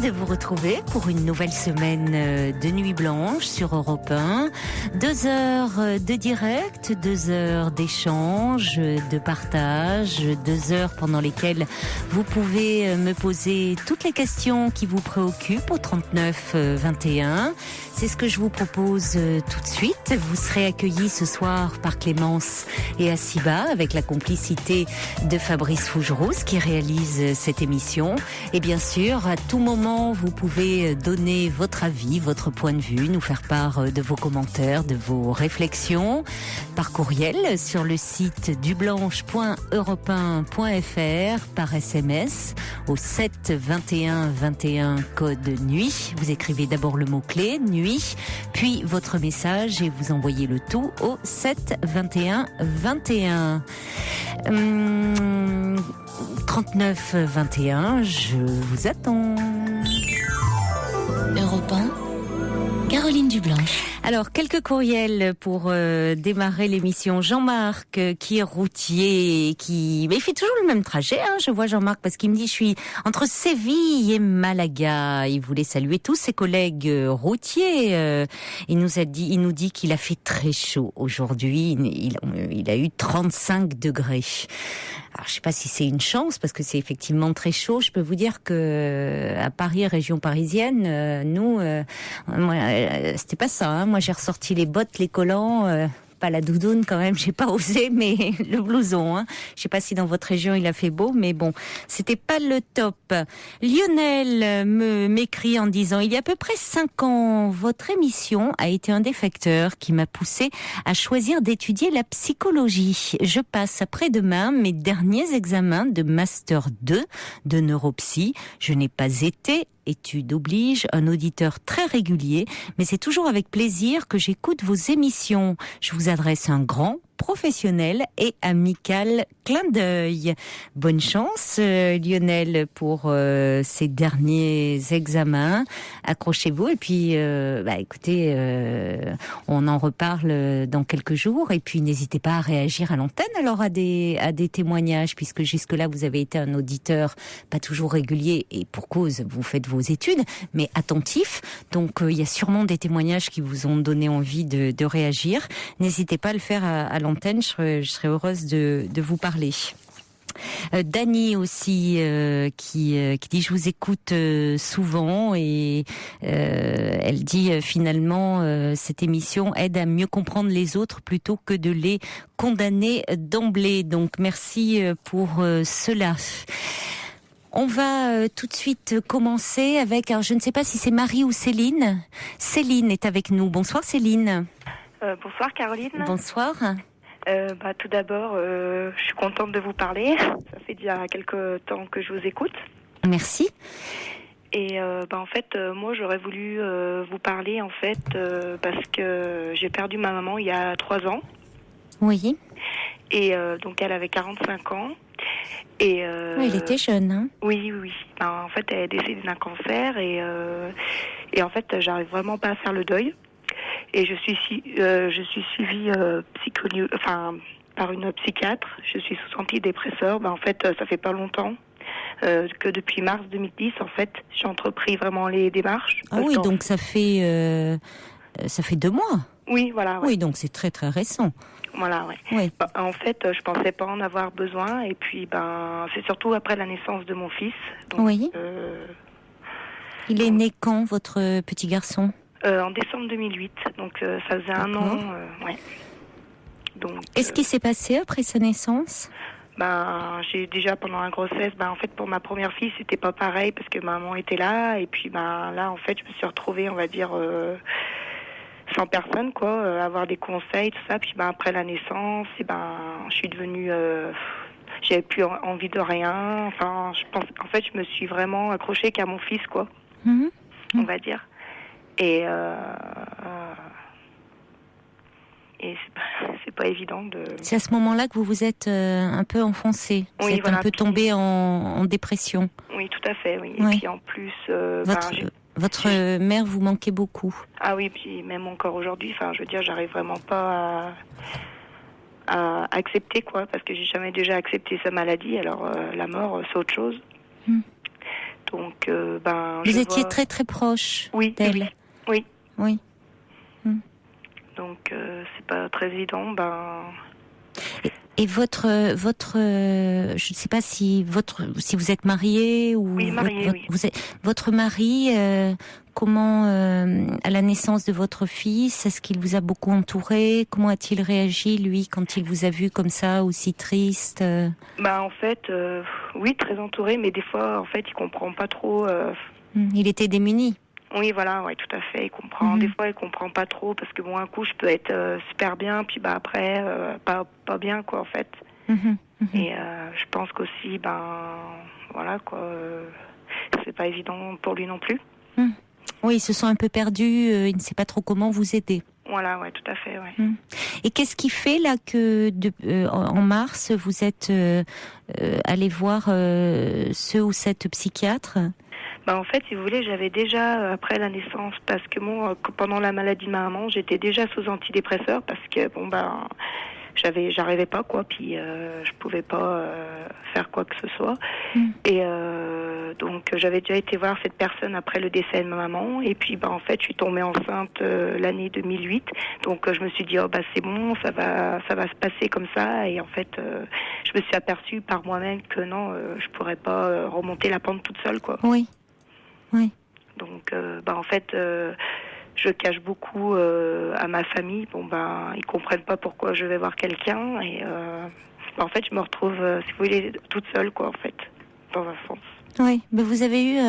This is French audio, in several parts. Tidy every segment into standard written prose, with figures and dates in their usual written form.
de vous retrouver pour une nouvelle semaine de Nuit Blanche sur Europe 1. 2 heures de direct, 2 heures d'échange, de partage, 2 heures pendant lesquelles vous pouvez me poser toutes les questions qui vous préoccupent au 39 21. C'est ce que je vous propose tout de suite. Vous serez accueillis ce soir par Clémence et Asiba avec la complicité de Fabrice Fougerousse qui réalise cette émission. Et bien sûr, à tout moment, vous pouvez donner votre avis, votre point de vue, nous faire part de vos commentaires, de vos réflexions par courriel sur le site dublanche.europe1.fr, par SMS au 7 21 21 code nuit. Vous écrivez d'abord le mot-clé nuit, puis votre message et vous envoyez le tout au 7 21 21. 39 21, je vous attends. Europe 1, Caroline Dublanche. Alors, quelques courriels pour démarrer l'émission. Jean-Marc, qui est routier, mais il fait toujours le même trajet, hein. Je vois Jean-Marc parce qu'il me dit, je suis entre Séville et Malaga. Il voulait saluer tous ses collègues routiers. Il nous dit qu'il a fait très chaud aujourd'hui. Il a eu 35 degrés. Alors, je sais pas si c'est une chance parce que c'est effectivement très chaud. Je peux vous dire que à Paris, région parisienne, c'était pas ça, hein. Moi, j'ai ressorti les bottes, les collants, pas la doudoune quand même, j'ai pas osé, mais le blouson, hein. Je sais pas si dans votre région il a fait beau, mais bon, c'était pas le top. Lionel m'écrit en disant, il y a à peu près 5 ans, votre émission a été un des facteurs qui m'a poussé à choisir d'étudier la psychologie. Je passe après-demain mes derniers examens de Master 2 de neuropsy. Je n'ai pas été, étude oblige, un auditeur très régulier, mais c'est toujours avec plaisir que j'écoute vos émissions. Je vous adresse un grand, professionnel et amical clin d'œil. Bonne chance, Lionel, pour ces derniers examens. Accrochez-vous et puis, écoutez, on en reparle dans quelques jours et puis n'hésitez pas à réagir à l'antenne alors à des témoignages puisque jusque-là vous avez été un auditeur pas toujours régulier et pour cause, vous faites vos études, mais attentif. Donc il y a sûrement des témoignages qui vous ont donné envie de réagir. N'hésitez pas à le faire à l'antenne, je serais heureuse de vous parler. Dani aussi qui dit je vous écoute souvent et elle dit finalement cette émission aide à mieux comprendre les autres plutôt que de les condamner d'emblée. Donc merci pour cela. On va tout de suite commencer avec, alors je ne sais pas si c'est Marie ou Céline. Céline est avec nous. Bonsoir Céline. Bonsoir Caroline. Bonsoir. Tout d'abord, je suis contente de vous parler. Ça fait déjà quelques temps que je vous écoute. Merci. Et en fait, moi j'aurais voulu vous parler en fait parce que j'ai perdu ma maman il y a 3 ans. Oui. Et donc elle avait 45 ans. Et oui, elle était jeune, hein. Oui. En fait, elle est décédée d'un cancer et en fait, j'arrive vraiment pas à faire le deuil. Et je suis suivie par une psychiatre. Je suis sous antidépresseur. En fait, ça fait pas longtemps que depuis mars 2010, en fait, j'ai entrepris vraiment les démarches. Ah oui, donc ça fait 2 mois. Oui, voilà. Ouais. Oui, donc c'est très très récent. Voilà, ouais. Oui. En fait, je pensais pas en avoir besoin. Et puis, c'est surtout après la naissance de mon fils. Donc, oui. Il est né quand, votre petit garçon ? En décembre 2008, donc ça faisait un an. Ouais. Donc. Qu'est-ce qui s'est passé après sa naissance ? J'ai déjà pendant la grossesse, en fait pour ma première fille c'était pas pareil parce que maman était là et puis là en fait je me suis retrouvée on va dire sans personne quoi, avoir des conseils tout ça puis après la naissance et je suis devenue j'avais plus envie de rien, enfin je pense en fait je me suis vraiment accrochée qu'à mon fils quoi, on va dire. Et c'est pas évident de... C'est à ce moment-là que vous vous êtes un peu enfoncé, vous êtes un peu tombé en dépression. Oui, tout à fait, oui. Ouais. Et puis en plus... votre mère vous manquait beaucoup. Ah oui, puis même encore aujourd'hui, je veux dire, j'arrive vraiment pas à accepter, quoi, parce que j'ai jamais déjà accepté sa maladie, alors la mort, c'est autre chose. Donc, Vous étiez très très proche d'elle. Oui. Oui. Donc, c'est pas très évident. Et votre, je ne sais pas si vous êtes marié ou Oui, marié, oui. Votre mari, comment à la naissance de votre fils, est-ce qu'il vous a beaucoup entouré? Comment a-t-il réagi lui quand il vous a vu comme ça, aussi triste? En fait, oui, très entouré, mais des fois, en fait, il comprend pas trop. Il était démuni. Oui, voilà, ouais, tout à fait. Il comprend. Des fois, il comprend pas trop parce que un coup, je peux être super bien, puis après, pas bien, quoi, en fait. Et je pense qu'aussi, voilà, quoi, c'est pas évident pour lui non plus. Oui, il se sent un peu perdu. Il ne sait pas trop comment vous aider. Voilà, ouais, tout à fait, ouais. Et qu'est-ce qui fait là que en mars, vous êtes allé voir ce ou cette psychiatre? En fait, si vous voulez, j'avais déjà, après la naissance, parce que moi, pendant la maladie de ma maman, j'étais déjà sous antidépresseurs parce que, j'arrivais pas, quoi, puis je pouvais pas faire quoi que ce soit. Et donc, j'avais déjà été voir cette personne après le décès de ma maman, et puis, en fait, je suis tombée enceinte l'année 2008, donc je me suis dit, c'est bon, ça va se passer comme ça, et en fait, je me suis aperçue par moi-même que non, je pourrais pas remonter la pente toute seule, quoi. Oui. Donc, en fait, je cache beaucoup à ma famille. Ils comprennent pas pourquoi je vais voir quelqu'un. Et en fait, je me retrouve, si vous voulez, toute seule, quoi, en fait, dans un sens. Oui, mais vous avez eu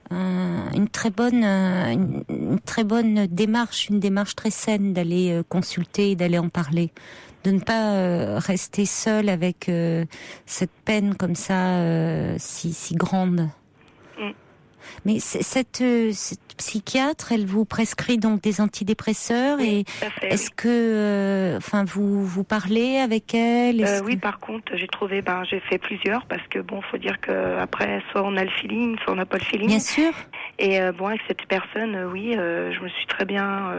une très bonne démarche, une démarche très saine d'aller consulter, d'aller en parler, de ne pas rester seule avec cette peine comme ça, si grande. Mais cette psychiatre, elle vous prescrit donc des antidépresseurs, et est-ce que, vous parlez avec elle? Oui, par contre, j'ai trouvé, j'ai fait plusieurs parce que faut dire que après, soit on a le feeling, soit on n'a pas le feeling. Bien sûr. Et avec cette personne, je me suis très bien,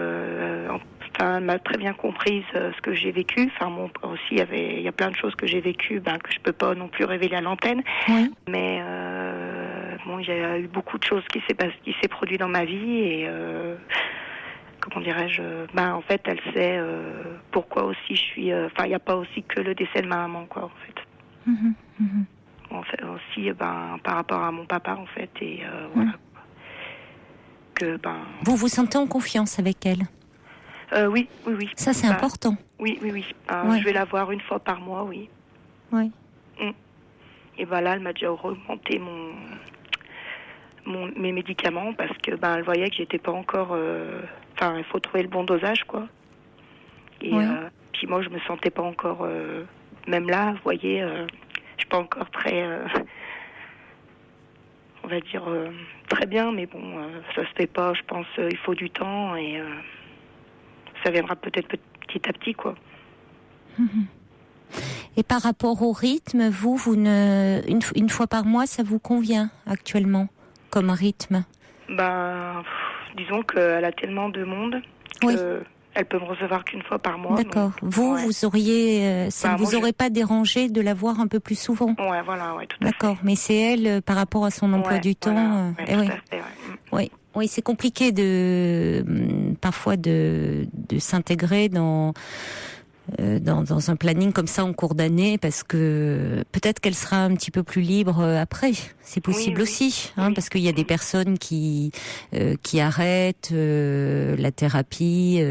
elle m'a très bien comprise ce que j'ai vécu. Aussi, il y a plein de choses que j'ai vécues, que je peux pas non plus révéler à l'antenne. Oui. Mais il y a eu beaucoup de choses qui s'est produit dans ma vie, et comment dirais-je, en fait, elle sait pourquoi aussi je suis. Il n'y a pas aussi que le décès de ma maman, quoi, en fait. En fait, aussi, par rapport à mon papa, en fait, et voilà. Vous vous sentez en confiance avec elle? Oui. Ça, c'est important. Oui. Je vais la voir une fois par mois, oui. Oui. Et là, elle m'a déjà augmenté mes médicaments parce que elle voyait que j'étais pas encore. Il faut trouver le bon dosage, quoi. Et puis moi, je me sentais pas encore. Même là, vous voyez, je suis pas encore très. On va dire très bien, mais ça se fait pas. Je pense il faut du temps, et ça viendra peut-être petit à petit, quoi. Et par rapport au rythme, une fois par mois, ça vous convient actuellement comme rythme? Disons qu'elle a tellement de monde qu'elle peut me recevoir qu'une fois par mois. D'accord. Donc, vous auriez, ça ne vous aurait pas dérangé de la voir un peu plus souvent? Ouais, voilà, ouais, tout à fait. D'accord. Mais c'est elle, par rapport à son emploi du temps. Tout à fait, Oui, c'est compliqué parfois de s'intégrer dans un planning comme ça en cours d'année, parce que peut-être qu'elle sera un petit peu plus libre après. C'est possible aussi, parce qu'il y a des personnes qui arrêtent la thérapie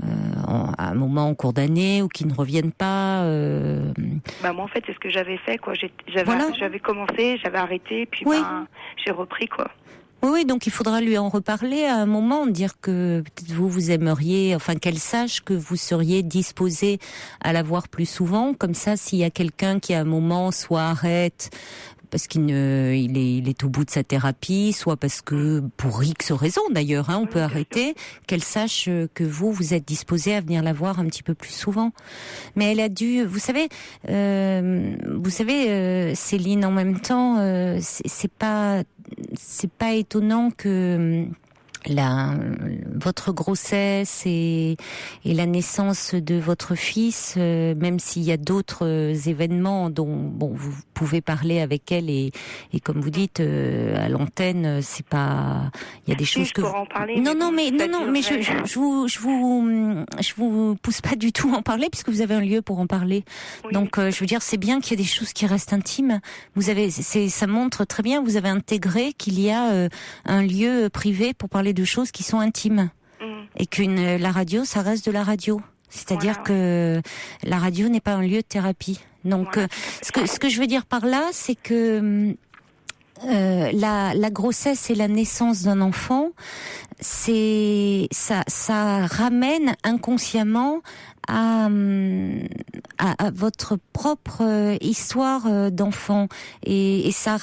à un moment en cours d'année, ou qui ne reviennent pas. Moi, en fait, c'est ce que j'avais fait, quoi. J'avais commencé, j'avais arrêté, puis j'ai repris, quoi. Oui, donc il faudra lui en reparler à un moment, dire que peut-être vous aimeriez, qu'elle sache que vous seriez disposé à la voir plus souvent. Comme ça, s'il y a quelqu'un qui à un moment soit arrête parce qu'il est au bout de sa thérapie, soit parce que pour X raison d'ailleurs, on peut arrêter, qu'elle sache que vous êtes disposé à venir la voir un petit peu plus souvent. Mais elle a dû, vous savez, Céline, en même temps, c'est pas étonnant que votre grossesse et la naissance de votre fils, même s'il y a d'autres événements dont vous pouvez parler avec elle et comme vous dites à l'antenne, c'est pas, il y a des choses que en parler, non mais je vous pousse pas du tout à en parler puisque vous avez un lieu pour en parler. Oui. Donc je veux dire, c'est bien qu'il y ait des choses qui restent intimes. Ça montre très bien, vous avez intégré qu'il y a un lieu privé pour parler de choses qui sont intimes et la radio, ça reste de la radio. C'est-à-dire que la radio n'est pas un lieu de thérapie. Donc, ce que je veux dire par là, c'est que la grossesse et la naissance d'un enfant, ça ramène inconsciemment à votre propre histoire d'enfant et ça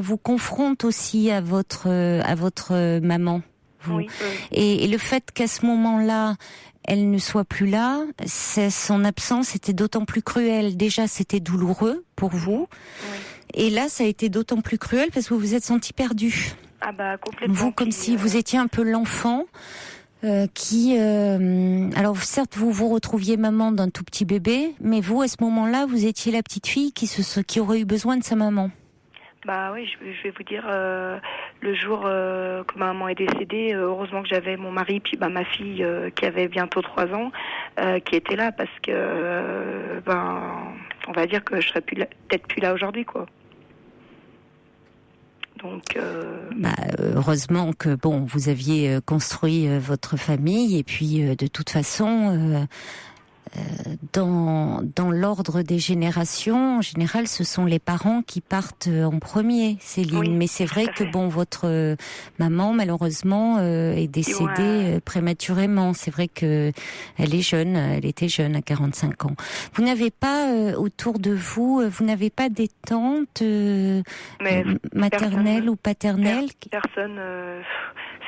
vous confronte aussi à votre maman. Oui. Et le fait qu'à ce moment-là, elle ne soit plus là, son absence était d'autant plus cruelle. Déjà, c'était douloureux pour vous. Oui. Et là, ça a été d'autant plus cruel parce que vous vous êtes senti perdu. Ah bah, complètement. Vous, comme si vous étiez un peu l'enfant qui... alors, certes, vous retrouviez maman d'un tout petit bébé, mais vous, à ce moment-là, vous étiez la petite fille qui aurait eu besoin de sa maman. Bah oui, je vais vous dire, le jour que ma maman est décédée, heureusement que j'avais mon mari puis ma fille qui avait bientôt 3 ans, qui était là parce que on va dire que je serais peut-être plus là aujourd'hui, quoi. Donc heureusement que vous aviez construit votre famille et puis de toute façon dans l'ordre des générations, en général, ce sont les parents qui partent en premier, Céline. Oui, mais c'est vrai que votre maman, malheureusement, est décédée prématurément. C'est vrai que elle était jeune à 45 ans. Vous n'avez pas autour de vous, vous n'avez pas des tantes maternelles ou paternelles? Personne.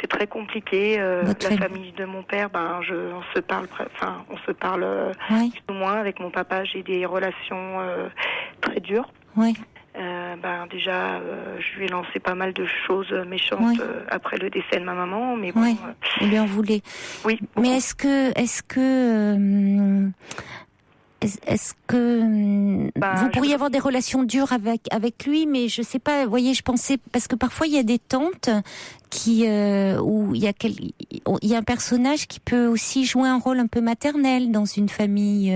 C'est très compliqué. La famille de mon père, on se parle plus ou moins. Avec mon papa, j'ai des relations très dures. Oui. Déjà, je lui ai lancé pas mal de choses méchantes après le décès de ma maman, mais bon. Vous lui en voulez. Oui. Mais est-ce que vous pourriez avoir des relations dures avec lui, mais je sais pas. Vous voyez, je pensais parce que parfois il y a des tantes où il y a un personnage qui peut aussi jouer un rôle un peu maternel dans une famille.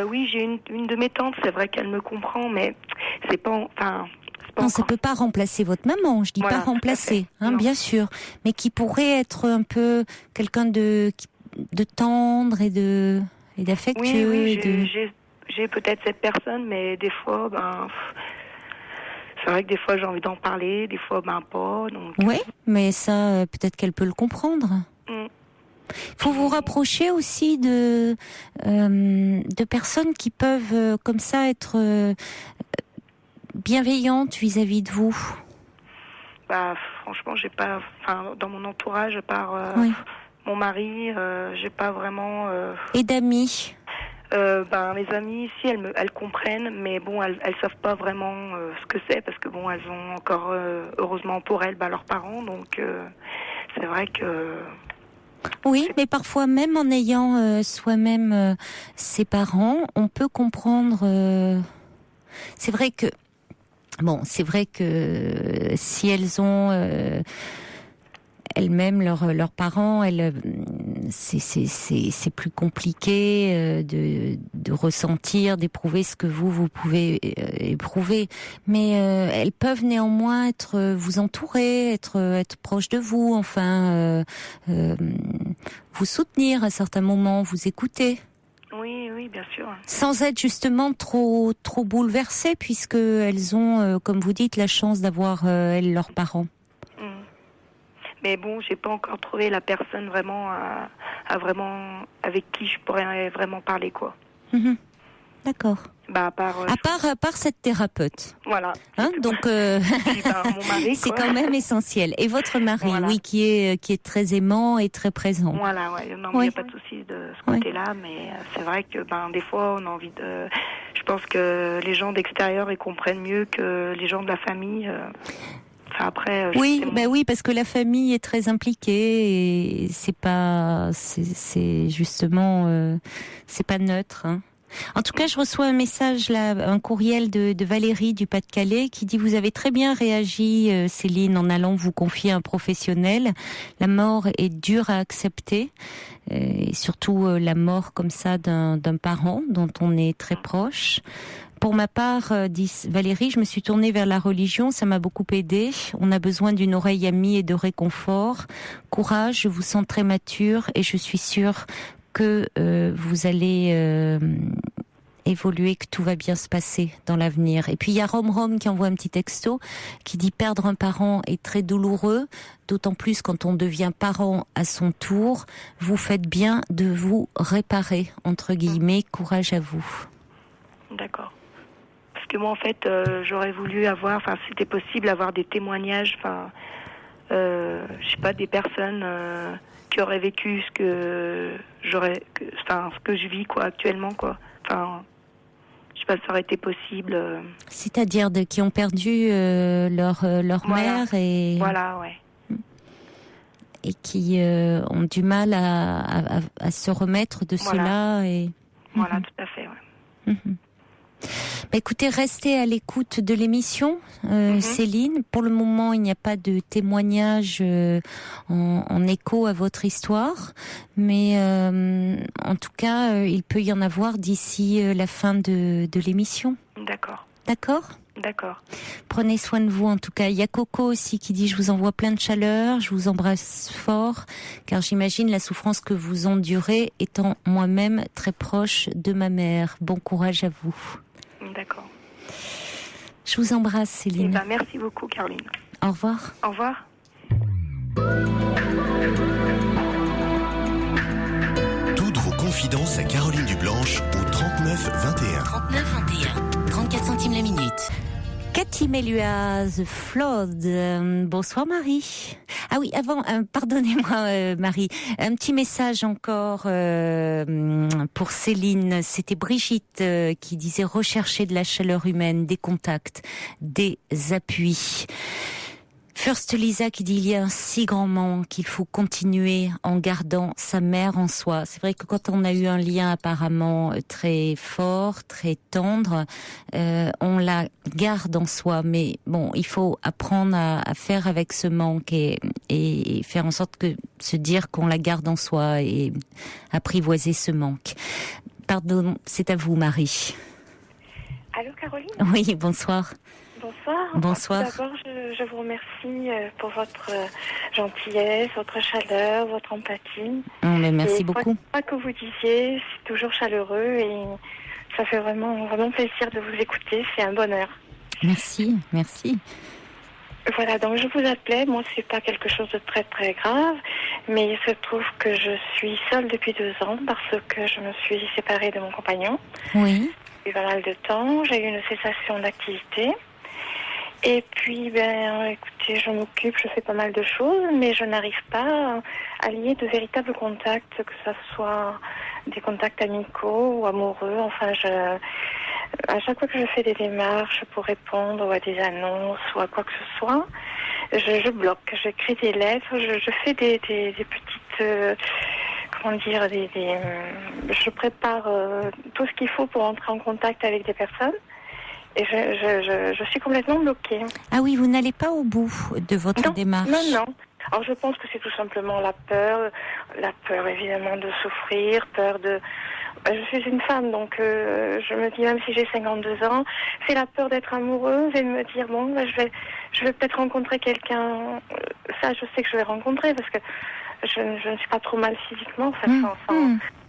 Oui, j'ai une de mes tantes. C'est vrai qu'elle me comprend, mais c'est pas. Non, ça peut pas remplacer votre maman. Je dis pas remplacer, bien sûr, mais qui pourrait être un peu quelqu'un de tendre et d'affectueux. Oui, j'ai peut-être cette personne, mais des fois, c'est vrai que des fois j'ai envie d'en parler, des fois pas. Donc... Oui, mais ça, peut-être qu'elle peut le comprendre. Faut vous rapprocher aussi de personnes qui peuvent comme ça être bienveillantes vis-à-vis de vous. Franchement, j'ai pas, dans mon entourage, à part mon mari, j'ai pas vraiment. Et d'amis. Mes amies ici, elles comprennent, mais bon, elles savent pas vraiment ce que c'est parce que elles ont encore, heureusement pour elles, leurs parents, donc c'est vrai que. Oui, mais parfois même en ayant soi-même ses parents, on peut comprendre. C'est vrai que si elles ont elles-mêmes leurs parents, c'est plus compliqué de ressentir, d'éprouver ce que vous pouvez éprouver. Mais elles peuvent néanmoins vous entourer, être proches de vous, vous soutenir à certains moments, vous écouter. Oui, bien sûr. Sans être justement trop bouleversées, puisque elles ont, comme vous dites, la chance d'avoir elles leurs parents. Mais bon, j'ai pas encore trouvé la personne vraiment avec qui je pourrais vraiment parler, quoi. D'accord. À part cette thérapeute. Voilà. Donc mon mari, c'est quand même essentiel. Et votre mari, qui est très aimant et très présent. Voilà, non, il n'y a pas de souci de ce côté-là, mais c'est vrai que des fois on a envie de. Je pense que les gens d'extérieur ils comprennent mieux que les gens de la famille. Enfin, après, Oui, oui, parce que la famille est très impliquée et c'est justement, c'est pas neutre. Hein. En tout cas, je reçois un message là, un courriel de Valérie du Pas-de-Calais qui dit: vous avez très bien réagi, Céline, en allant vous confier à un professionnel. La mort est dure à accepter, et surtout la mort comme ça d'un parent dont on est très proche. Pour ma part, dit Valérie, je me suis tournée vers la religion, ça m'a beaucoup aidée. On a besoin d'une oreille amie et de réconfort. Courage, je vous sens très mature et je suis sûre que vous allez évoluer, que tout va bien se passer dans l'avenir. Et puis il y a Rome qui envoie un petit texto qui dit: perdre un parent est très douloureux, d'autant plus quand on devient parent à son tour. Vous faites bien de vous réparer, entre guillemets. Courage à vous. D'accord. Parce que moi, en fait, j'aurais voulu avoir, enfin, si c'était possible, avoir des témoignages, enfin, je sais pas, des personnes qui auraient vécu ce que ce que je vis, quoi, actuellement, quoi. Enfin, je sais pas si ça aurait été possible. C'est-à-dire qui ont perdu leur Voilà. mère et... Voilà, ouais. Et qui ont du mal à se remettre de cela. Et... Voilà, tout à fait, ouais. Bah, écoutez, restez à l'écoute de l'émission, Céline. Pour le moment, il n'y a pas de témoignage en écho à votre histoire, mais en tout cas, il peut y en avoir d'ici la fin de l'émission. D'accord. D'accord ? D'accord. Prenez soin de vous en tout cas. Il y a Coco aussi qui dit: je vous envoie plein de chaleur, je vous embrasse fort, car j'imagine la souffrance que vous endurez, étant moi-même très proche de ma mère. Bon courage à vous. D'accord. Je vous embrasse, Céline. Merci beaucoup, Caroline. Au revoir. Au revoir. Toutes vos confidences à Caroline Dublanche au 39 21. 39 21. 34 centimes la minute. Cathy Méluaz, Flood. Bonsoir Marie. Ah oui, avant, pardonnez-moi Marie, un petit message encore pour Céline. C'était Brigitte qui disait: rechercher de la chaleur humaine, des contacts, des appuis. First Lisa qui dit: il y a un si grand manque qu'il faut continuer en gardant sa mère en soi. C'est vrai que quand on a eu un lien apparemment très fort, très tendre, on la garde en soi. Mais bon, il faut apprendre à faire avec ce manque et faire en sorte que se dire qu'on la garde en soi et apprivoiser ce manque. Pardon, c'est à vous Marie. Allô Caroline ? Oui, bonsoir. Bonsoir. Bonsoir. Tout d'abord, je vous remercie pour votre gentillesse, votre chaleur, votre empathie. Mais merci beaucoup. Quoi que vous disiez, c'est toujours chaleureux et ça fait vraiment plaisir de vous écouter. C'est un bonheur. Merci. Voilà, donc je vous appelais. Moi, c'est pas quelque chose de très très grave, mais il se trouve que je suis seule depuis 2 ans parce que je me suis séparée de mon compagnon. Oui. Il y a eu pas mal de temps. J'ai eu une cessation d'activité. Et puis, écoutez, je m'occupe, je fais pas mal de choses, mais je n'arrive pas à lier de véritables contacts, que ce soit des contacts amicaux ou amoureux. Enfin, à chaque fois que je fais des démarches pour répondre ou à des annonces ou à quoi que ce soit, je bloque. J'écris des lettres, je fais des petites... je prépare tout ce qu'il faut pour entrer en contact avec des personnes. Et je suis complètement bloquée. Ah oui, vous n'allez pas au bout de votre démarche. Non. Alors je pense que c'est tout simplement la peur évidemment de souffrir, peur de... Je suis une femme, donc je me dis, même si j'ai 52 ans, c'est la peur d'être amoureuse et de me dire, bon, je vais peut-être rencontrer quelqu'un. Ça, je sais que je vais rencontrer parce que je ne suis pas trop mal physiquement,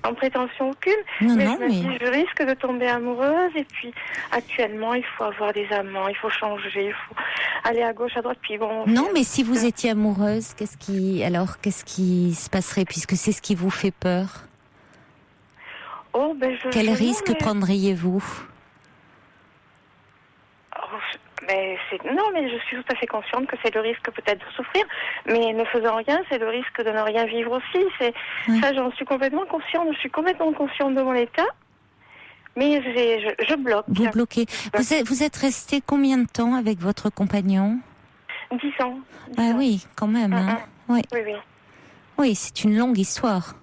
sans prétention aucune. Mais je risque de tomber amoureuse. Et puis, actuellement, il faut avoir des amants, il faut changer, il faut aller à gauche, à droite. Puis bon. Non, mais si vous étiez amoureuse, qu'est-ce qui se passerait puisque c'est ce qui vous fait peur? Quel risque prendriez-vous? Non, mais je suis tout à fait consciente que c'est le risque peut-être de souffrir, mais ne faisant rien, c'est le risque de ne rien vivre aussi. Ça, j'en suis complètement consciente. Je suis complètement consciente de mon état, mais je bloque. Vous bloquez. Vous êtes resté combien de temps avec votre compagnon? 10 ans. 10 Ah ans. oui, quand même. Hein. Oui. Oui, oui. Oui, c'est une longue histoire.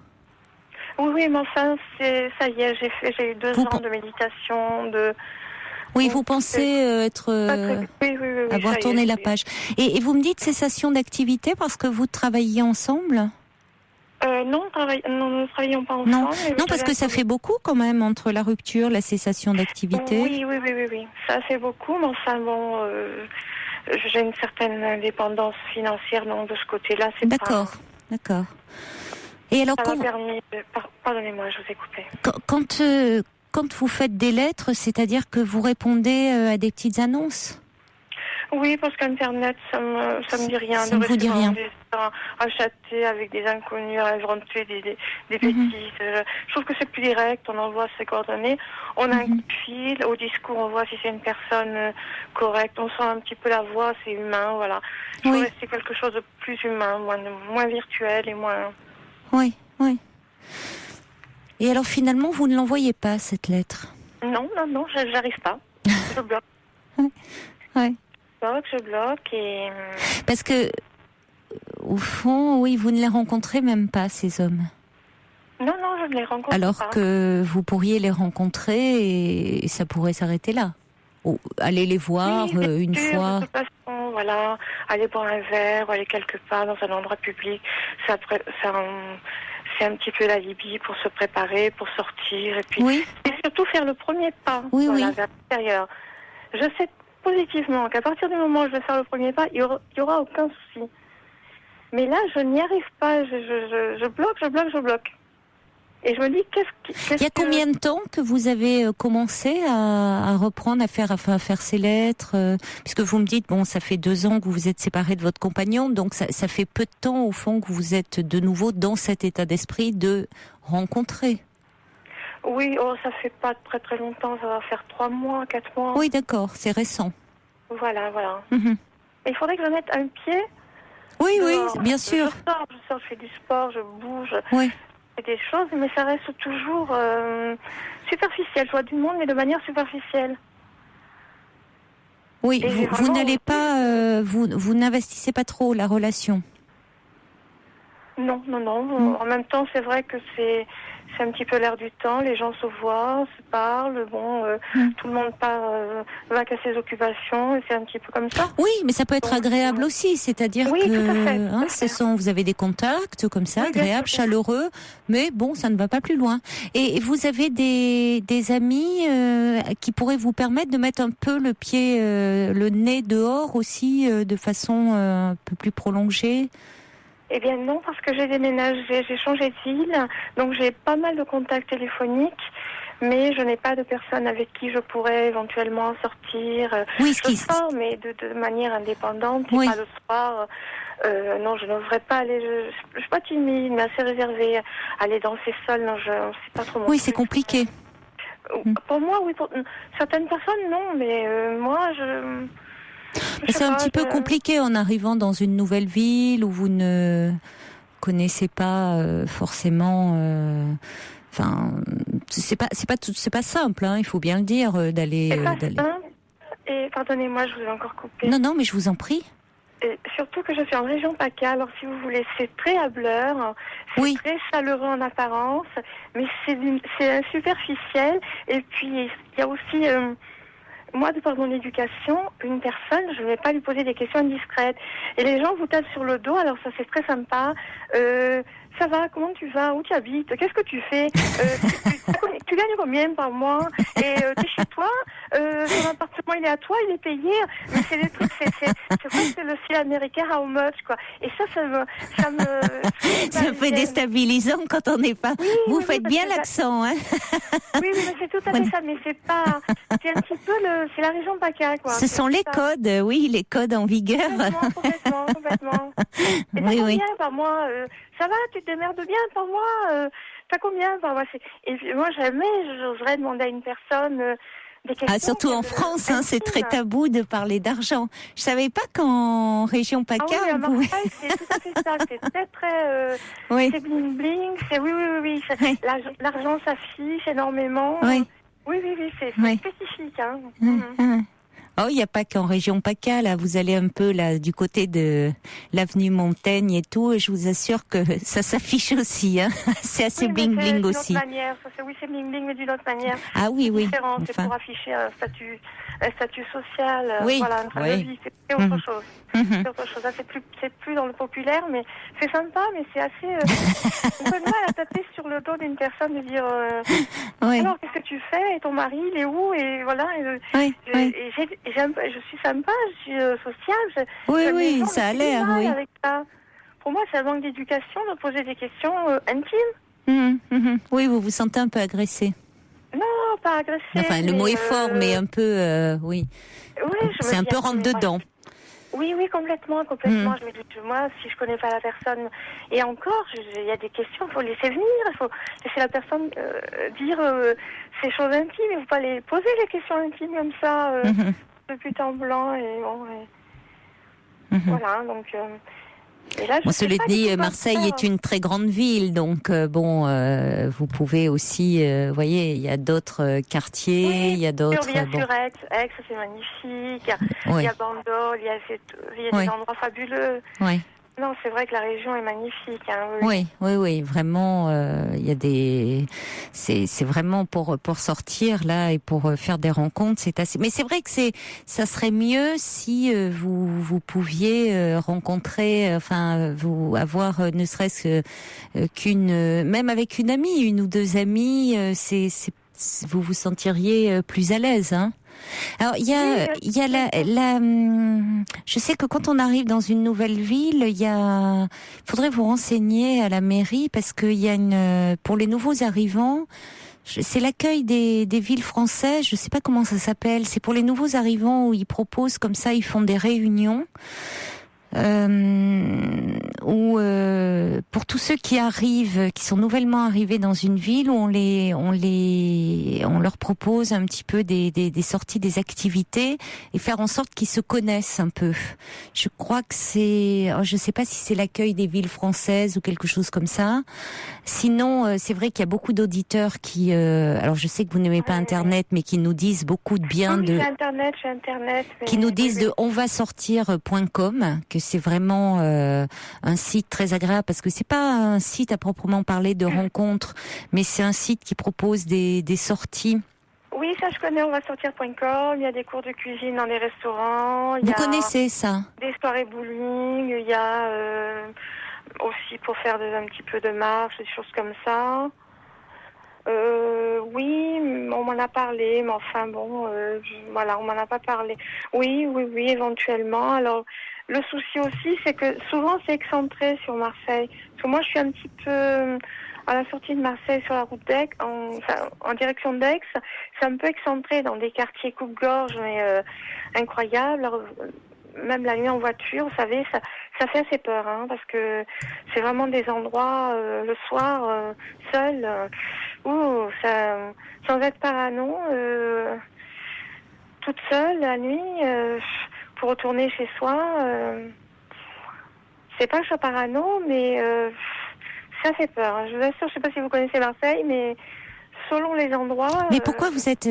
Oui, oui, mais enfin, ça y est, j'ai eu 2 Vous ans de méditation, de... Oui, Donc, vous pensez être oui, avoir ça y est, tourné la oui. page. Et vous me dites cessation d'activité parce que vous travaillez ensemble? Non, nous ne travaillions pas ensemble. Non, mais non, parce que ça fait beaucoup quand même entre la rupture, la cessation d'activité. Oui. Ça fait beaucoup, mais enfin bon, j'ai une certaine indépendance financière, donc de ce côté-là, c'est D'accord, pas... d'accord. Et alors, Ça m'a permis de... Pardonnez-moi, je vous ai coupé. quand vous faites des lettres, c'est-à-dire que vous répondez à des petites annonces? Oui, parce qu'Internet, ça me dit rien. Ça ne vous dit rien. À chatter avec des inconnus, à inventer des bêtises. Je trouve que c'est plus direct. On envoie ses coordonnées. On a un coup de fil. Au discours, on voit si c'est une personne correcte. On sent un petit peu la voix. C'est humain, voilà. Je trouve que c'est quelque chose de plus humain, moins virtuel et moins... Oui. Et alors, finalement, vous ne l'envoyez pas, cette lettre? Non, j'arrive pas. Je bloque. Ouais. Je bloque et... Parce que, au fond, oui, vous ne les rencontrez même pas, ces hommes. Non, je ne les rencontre pas. Alors que vous pourriez les rencontrer et ça pourrait s'arrêter là. Aller les voir une fois. De toute façon, voilà, aller boire un verre, aller quelque part dans un endroit public, c'est un petit peu l'alibi pour se préparer, pour sortir et puis et surtout faire le premier pas vers l'extérieur. Je sais positivement qu'à partir du moment où je vais faire le premier pas, il y aura aucun souci. Mais là, je n'y arrive pas. Je bloque. Et je me dis, il y a combien de temps que vous avez commencé à reprendre, à faire ces lettres puisque vous me dites, bon, ça fait 2 ans que vous vous êtes séparés de votre compagnon, donc ça fait peu de temps, au fond, que vous êtes de nouveau dans cet état d'esprit de rencontrer. Oui, ça fait pas très très longtemps, ça va faire 3 mois, 4 mois. Oui, d'accord, c'est récent. Voilà. Mm-hmm. Il faudrait que je mette un pied. Oui, dehors. bien sûr. Je sors, je fais du sport, je bouge. Oui. Des choses, mais ça reste toujours superficiel. Je vois du monde, mais de manière superficielle. Oui, vous n'allez pas, vous n'investissez pas trop la relation. Non. En même temps, c'est vrai que c'est un petit peu l'air du temps. Les gens se voient, se parlent. Bon, tout le monde va qu'à ses occupations et c'est un petit peu comme ça. Oui, mais ça peut être agréable aussi. C'est-à-dire que tout à fait. vous avez des contacts comme ça, agréables, chaleureux, mais bon, ça ne va pas plus loin. Et vous avez des amis qui pourraient vous permettre de mettre un peu le nez dehors aussi, de façon un peu plus prolongée? Eh bien non, parce que j'ai déménagé, j'ai changé de ville, donc j'ai pas mal de contacts téléphoniques, mais je n'ai pas de personne avec qui je pourrais éventuellement sortir. Je sors, mais de manière indépendante, et pas le soir. Non, je n'oserais pas aller. Je suis pas timide, mais assez réservée. Aller danser seule, non, c'est pas trop mon truc. C'est compliqué. Pour moi, oui. Pour certaines personnes, non, mais moi, c'est un petit peu compliqué en arrivant dans une nouvelle ville où vous ne connaissez pas forcément. Enfin, c'est pas simple. Hein, il faut bien le dire d'aller. Et pardonnez-moi, je vous ai encore coupé. Non, mais je vous en prie. Et surtout que je suis en région PACA. Alors, si vous voulez, c'est très hableur, c'est très chaleureux en apparence, mais c'est superficiel. Et puis, il y a aussi. Moi, de par mon éducation, une personne, je ne vais pas lui poser des questions indiscrètes. Et les gens vous tapent sur le dos, alors ça c'est très sympa. Ça va, comment tu vas, où tu habites, qu'est-ce que tu fais, tu gagnes combien par mois, et tu es chez toi, ton appartement il est à toi, il est payé. Mais c'est des trucs, c'est le style américain, how much, quoi. Et ça fait déstabilisant quand on n'est pas. Vous faites bien l'accent, hein. Oui, mais c'est tout à fait ça, mais c'est un petit peu c'est la région PACA, quoi. Ce sont les codes, les codes en vigueur. Complètement. Et t'as combien par mois, ça va, tu te démerdes bien par mois, t'as combien par mois? Et moi, jamais j'oserais demander à une personne des questions. Surtout en France, c'est très tabou de parler d'argent. Je savais pas qu'en région PACA, à Marseille, c'est tout à fait ça. C'est très c'est bling bling. C'est oui. L'argent s'affiche énormément. Oui, c'est spécifique. Hein. Oh, il n'y a pas qu'en région PACA, là. Vous allez un peu là du côté de l'avenue Montaigne et tout, et je vous assure que ça s'affiche aussi. Hein. C'est assez Oui, bling bling aussi. Manière. Oui, c'est bling bling, mais d'une autre manière. Ah oui, oui. Différent. Enfin. C'est pour afficher un statut social, oui. voilà, un train de vie. C'est autre chose. C'est autre chose. Là, c'est plus dans le populaire, mais c'est sympa, mais c'est assez. On peut mal à taper sur le dos d'une personne et dire. Oui. Alors, qu'est-ce que tu fais? Et ton mari, il est où? Et voilà. Oui, oui. Et je suis sympa, je suis sociable. Oui, ça a l'air, oui. Avec ça. Pour moi, c'est un manque d'éducation de poser des questions intimes. Oui, vous vous sentez un peu agressé. Non, pas agressé. Enfin, le mot est fort, mais un peu, oui. Oui, c'est un peu rentre dedans. Oui, complètement. Je me dis que moi, si je connais pas la personne, et encore, il y a des questions, il faut laisser venir, il faut laisser la personne dire ces choses intimes, il ne faut pas les poser les questions intimes comme ça, de but en blanc, et bon, voilà, donc... Et là, cela dit, Marseille est une très grande ville, donc vous pouvez aussi, voyez, il y a d'autres quartiers, il y a d'autres. Bien sûr, Aix, c'est magnifique. Il y a Bandol, il y a des endroits fabuleux. Oui. Non, c'est vrai que la région est magnifique. Hein, oui, vraiment, il y a des, c'est vraiment pour sortir là et pour faire des rencontres, c'est assez. Mais c'est vrai que ça serait mieux si vous pouviez rencontrer, vous avoir ne serait-ce qu'une, même avec une amie, une ou deux amies, vous vous sentiriez plus à l'aise, hein. Alors il y a je sais que quand on arrive dans une nouvelle ville, faudrait vous renseigner à la mairie parce qu'il y a pour les nouveaux arrivants, c'est l'accueil des villes françaises, je sais pas comment ça s'appelle, c'est pour les nouveaux arrivants où ils proposent comme ça, ils font des réunions. Ou pour tous ceux qui arrivent, qui sont nouvellement arrivés dans une ville, où on leur propose un petit peu des sorties, des activités, et faire en sorte qu'ils se connaissent un peu. Je crois que je sais pas si c'est l'accueil des villes françaises ou quelque chose comme ça. Sinon, c'est vrai qu'il y a beaucoup d'auditeurs qui, alors je sais que vous n'aimez pas Internet, mais qui nous disent beaucoup de bien J'ai Internet. Qui nous disent de onvasortir.com, que c'est vraiment un site très agréable parce que c'est pas un site à proprement parler de rencontres, mais c'est un site qui propose des sorties. Oui, ça je connais, onvasortir.com, il y a des cours de cuisine dans les restaurants. Vous connaissez ça? Des soirées bowling, il y a aussi pour faire un petit peu de marche, des choses comme ça. Oui, on m'en a parlé, mais enfin bon, voilà, on m'en a pas parlé. Oui, éventuellement. Alors, le souci aussi, c'est que souvent c'est excentré sur Marseille. Parce que moi, je suis un petit peu à la sortie de Marseille sur la route d'Aix, en direction d'Aix. C'est un peu excentré dans des quartiers coupe-gorge, mais incroyables. Alors, même la nuit en voiture, vous savez, ça fait assez peur, hein, parce que c'est vraiment des endroits le soir seul, sans être parano, toute seule la nuit pour retourner chez soi. C'est pas que je sois parano, mais ça fait peur. Hein. Je vous assure, je sais pas si vous connaissez Marseille, mais selon les endroits. Mais pourquoi vous êtes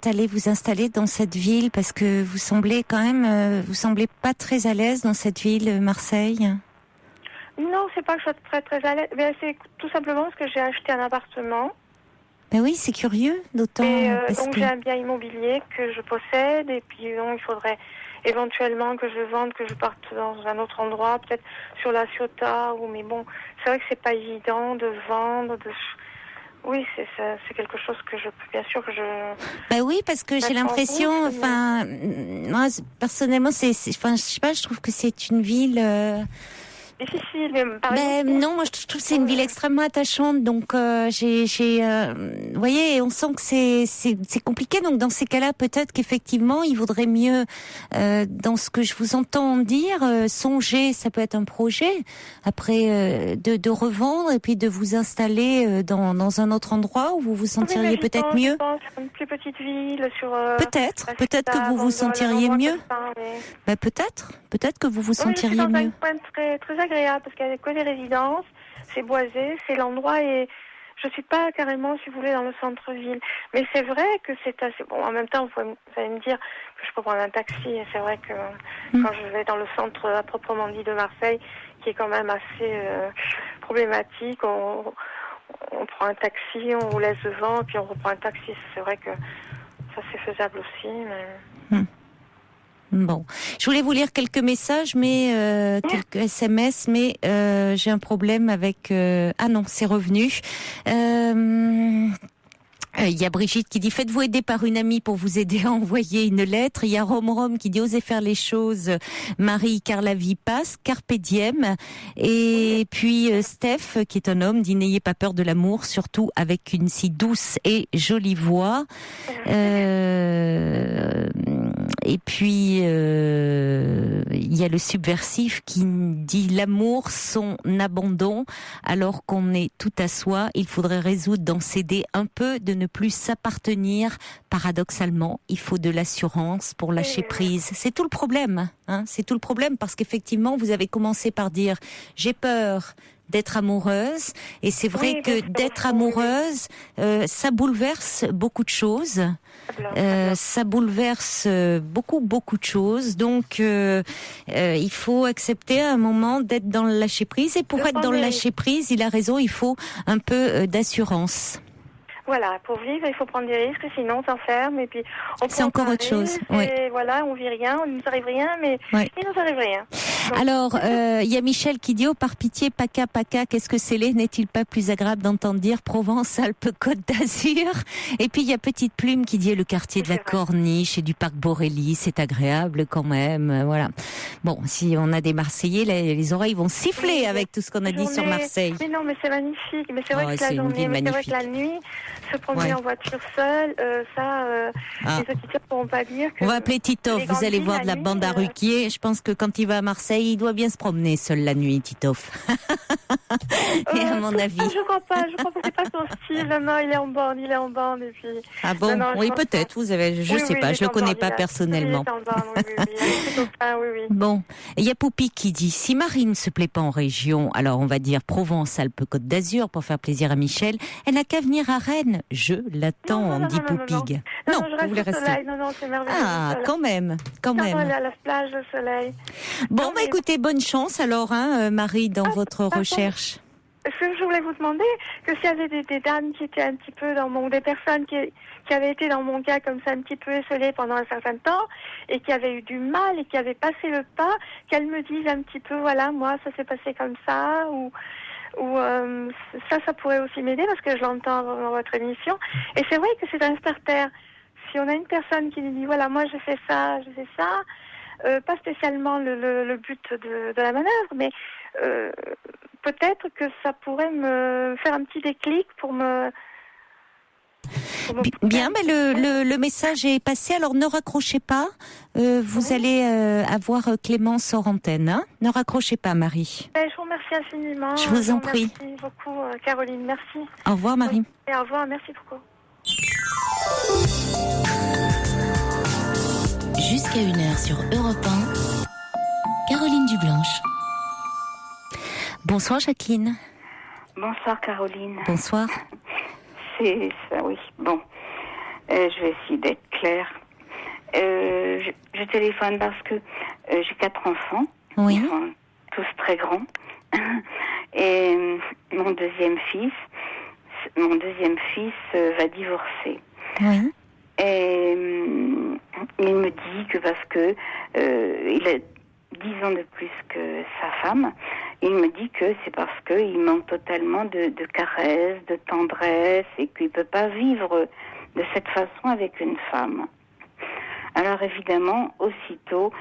allé vous installer dans cette ville? Parce que vous semblez quand même, vous semblez pas très à l'aise dans cette ville, Marseille. Non, c'est pas que je sois très très à l'aise. Mais c'est tout simplement parce que j'ai acheté un appartement. Ben oui, c'est curieux, d'autant. Donc j'ai un bien immobilier que je possède, et puis donc, il faudrait éventuellement que je vende, que je parte dans un autre endroit, peut-être sur la Ciotat. Mais bon, c'est vrai que c'est pas évident de vendre. Oui, c'est quelque chose que bien sûr que je. Bah oui, parce que j'ai l'impression, moi personnellement, je sais pas, je trouve que c'est une ville. Difficile, mais non, moi je trouve que c'est une ville extrêmement attachante, donc vous voyez, on sent que c'est compliqué, donc dans ces cas-là, peut-être qu'effectivement, il vaudrait mieux, dans ce que je vous entends dire, songer, ça peut être un projet, après de revendre et puis de vous installer dans un autre endroit où vous vous sentiriez peut-être mieux. Je pense une plus petite ville sur. Peut-être que vous vous sentiriez mieux. Peut-être que vous vous sentiriez mieux. Un coin très très agréable parce qu'il y a que des résidences, c'est boisé, c'est l'endroit est je suis pas carrément, si vous voulez, dans le centre-ville. Mais c'est vrai que c'est assez bon. En même temps, vous allez me dire que je peux prendre un taxi. Et c'est vrai que quand je vais dans le centre à proprement dit de Marseille, qui est quand même assez problématique, on prend un taxi, on vous laisse devant, puis on reprend un taxi. C'est vrai que ça c'est faisable aussi. Mais... Bon, je voulais vous lire quelques messages, mais quelques SMS, mais j'ai un problème avec. Ah non, c'est revenu. Il y a Brigitte qui dit faites-vous aider par une amie pour vous aider à envoyer une lettre. Il y a Rome qui dit osez faire les choses, Marie, car la vie passe, carpe diem. Et puis Steph qui est un homme dit n'ayez pas peur de l'amour, surtout avec une si douce et jolie voix. Et puis il y a le subversif qui dit l'amour son abandon alors qu'on est tout à soi. Il faudrait résoudre d'en céder un peu, de ne plus s'appartenir. Paradoxalement, il faut de l'assurance pour lâcher prise. C'est tout le problème, hein. C'est tout le problème parce qu'effectivement, vous avez commencé par dire j'ai peur d'être amoureuse, et c'est vrai que d'être amoureuse, ça bouleverse beaucoup de choses. Ça bouleverse beaucoup de choses. Donc, il faut accepter à un moment d'être dans le lâcher prise. Et pour être dans le lâcher prise, il a raison, il faut un peu d'assurance. Voilà, pour vivre, il faut prendre des risques, sinon on s'enferme et puis on c'est encore autre chose. Oui. Voilà, on vit rien, il nous arrive rien, mais il nous arrive rien. Donc... Alors, il y a Michel qui dit par pitié, PACA, qu'est-ce que c'est laid? N'est-il pas plus agréable d'entendre dire Provence, Alpes, Côte d'Azur? Et puis il y a Petite Plume qui dit le quartier de la Corniche et du parc Borély, c'est agréable quand même. Voilà. Bon, si on a des Marseillais, les oreilles vont siffler avec tout ce qu'on a dit sur Marseille. Mais non, mais c'est magnifique. Mais c'est vrai que la journée, mais c'est vrai que la nuit, se promener en voiture seule, les auditeurs ne pourront pas dire que... On va appeler Titoff, vous allez voir de la bande à Ruquier. Je pense que quand il va à Marseille, il doit bien se promener seul la nuit, Titoff. Et à mon avis... Je crois pas, c'est pas son style. Non, il est en bande, et puis... Ah bon? Non, oui, peut-être, vous avez... Je sais pas, je le connais pas personnellement. Oui. Bon, il y a Poupi qui dit, si Marie ne se plaît pas en région, alors on va dire Provence, Alpes, Côte d'Azur, pour faire plaisir à Michel, elle n'a qu'à venir à Rennes. Je l'attends, dit Poupig. Non, vous voulez rester. Non, c'est merveilleux. Ah, quand même. Aller à la plage, le soleil. Bon, écoutez, bonne chance alors, Marie, dans votre recherche. Ce que je voulais vous demander, que s'il y avait des dames qui étaient un petit peu des personnes qui avaient été dans mon cas comme ça un petit peu esselées pendant un certain temps et qui avaient eu du mal et qui avaient passé le pas, qu'elles me disent un petit peu, voilà, moi ça s'est passé comme ça, ou ça pourrait aussi m'aider parce que je l'entends dans votre émission. Et c'est vrai que c'est un starter. Si on a une personne qui nous dit, voilà, moi je fais ça, pas spécialement le but de la manœuvre, mais peut-être que ça pourrait me faire un petit déclic pour me... Bien, mais le message est passé, alors ne raccrochez pas, vous allez avoir Clémence hors antenne, hein. Ne raccrochez pas, Marie. Je vous remercie infiniment. Je vous en prie. Merci beaucoup, Caroline, merci. Au revoir, Marie. Et au revoir, merci beaucoup. Jusqu'à 1h sur Europe 1, Caroline Dublanche. Bonsoir, Jacqueline. Bonsoir, Caroline. Bonsoir. C'est ça, oui. Bon, je vais essayer d'être claire. Je téléphone parce que j'ai 4 enfants. Oui. Ils sont tous très grands. Et mon deuxième fils va divorcer. Oui. Et il me dit que parce que il a 10 ans de plus que sa femme, il me dit que c'est parce qu'il manque totalement de caresses, de tendresse, et qu'il ne peut pas vivre de cette façon avec une femme. Alors évidemment, aussitôt,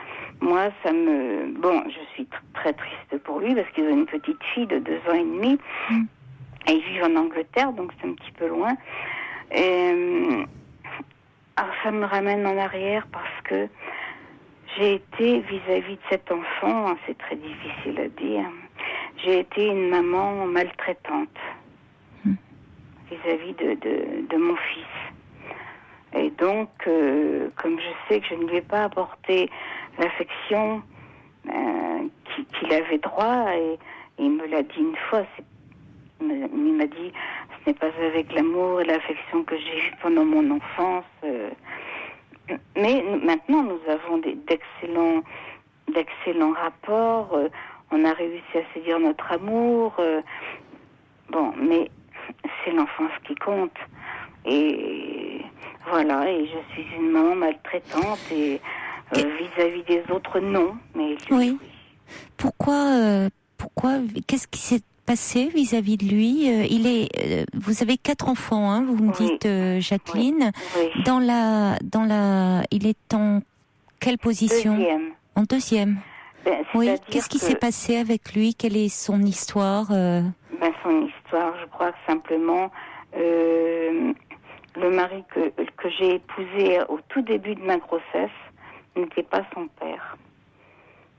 moi, Bon, je suis très triste pour lui, parce qu'ils ont une petite fille de 2 ans et demi, et ils vivent en Angleterre, donc c'est un petit peu loin. Et... Alors ça me ramène en arrière parce que j'ai été vis-à-vis de cet enfant, c'est très difficile à dire, j'ai été une maman maltraitante vis-à-vis de mon fils. Et donc, comme je sais que je ne lui ai pas apporté l'affection qu'il avait droit, et il me l'a dit une fois, il m'a dit, ce n'est pas avec l'amour et l'affection que j'ai eu pendant mon enfance. Mais maintenant, nous avons d'excellents rapports. On a réussi à se dire notre amour. Bon, mais c'est l'enfance qui compte. Et voilà, et je suis une maman maltraitante et vis-à-vis des autres, non. Mais lui, Oui. Pourquoi qu'est-ce qui s'est passé vis-à-vis de lui? Vous avez 4 enfants, hein, vous me dites, Jacqueline. Oui. Il est en quelle position? Deuxième. En deuxième. Oui. C'est-à-dire Qu'est-ce qui s'est passé avec lui? Quelle est son histoire? Son histoire, je crois que simplement, le mari que j'ai épousé au tout début de ma grossesse n'était pas son père.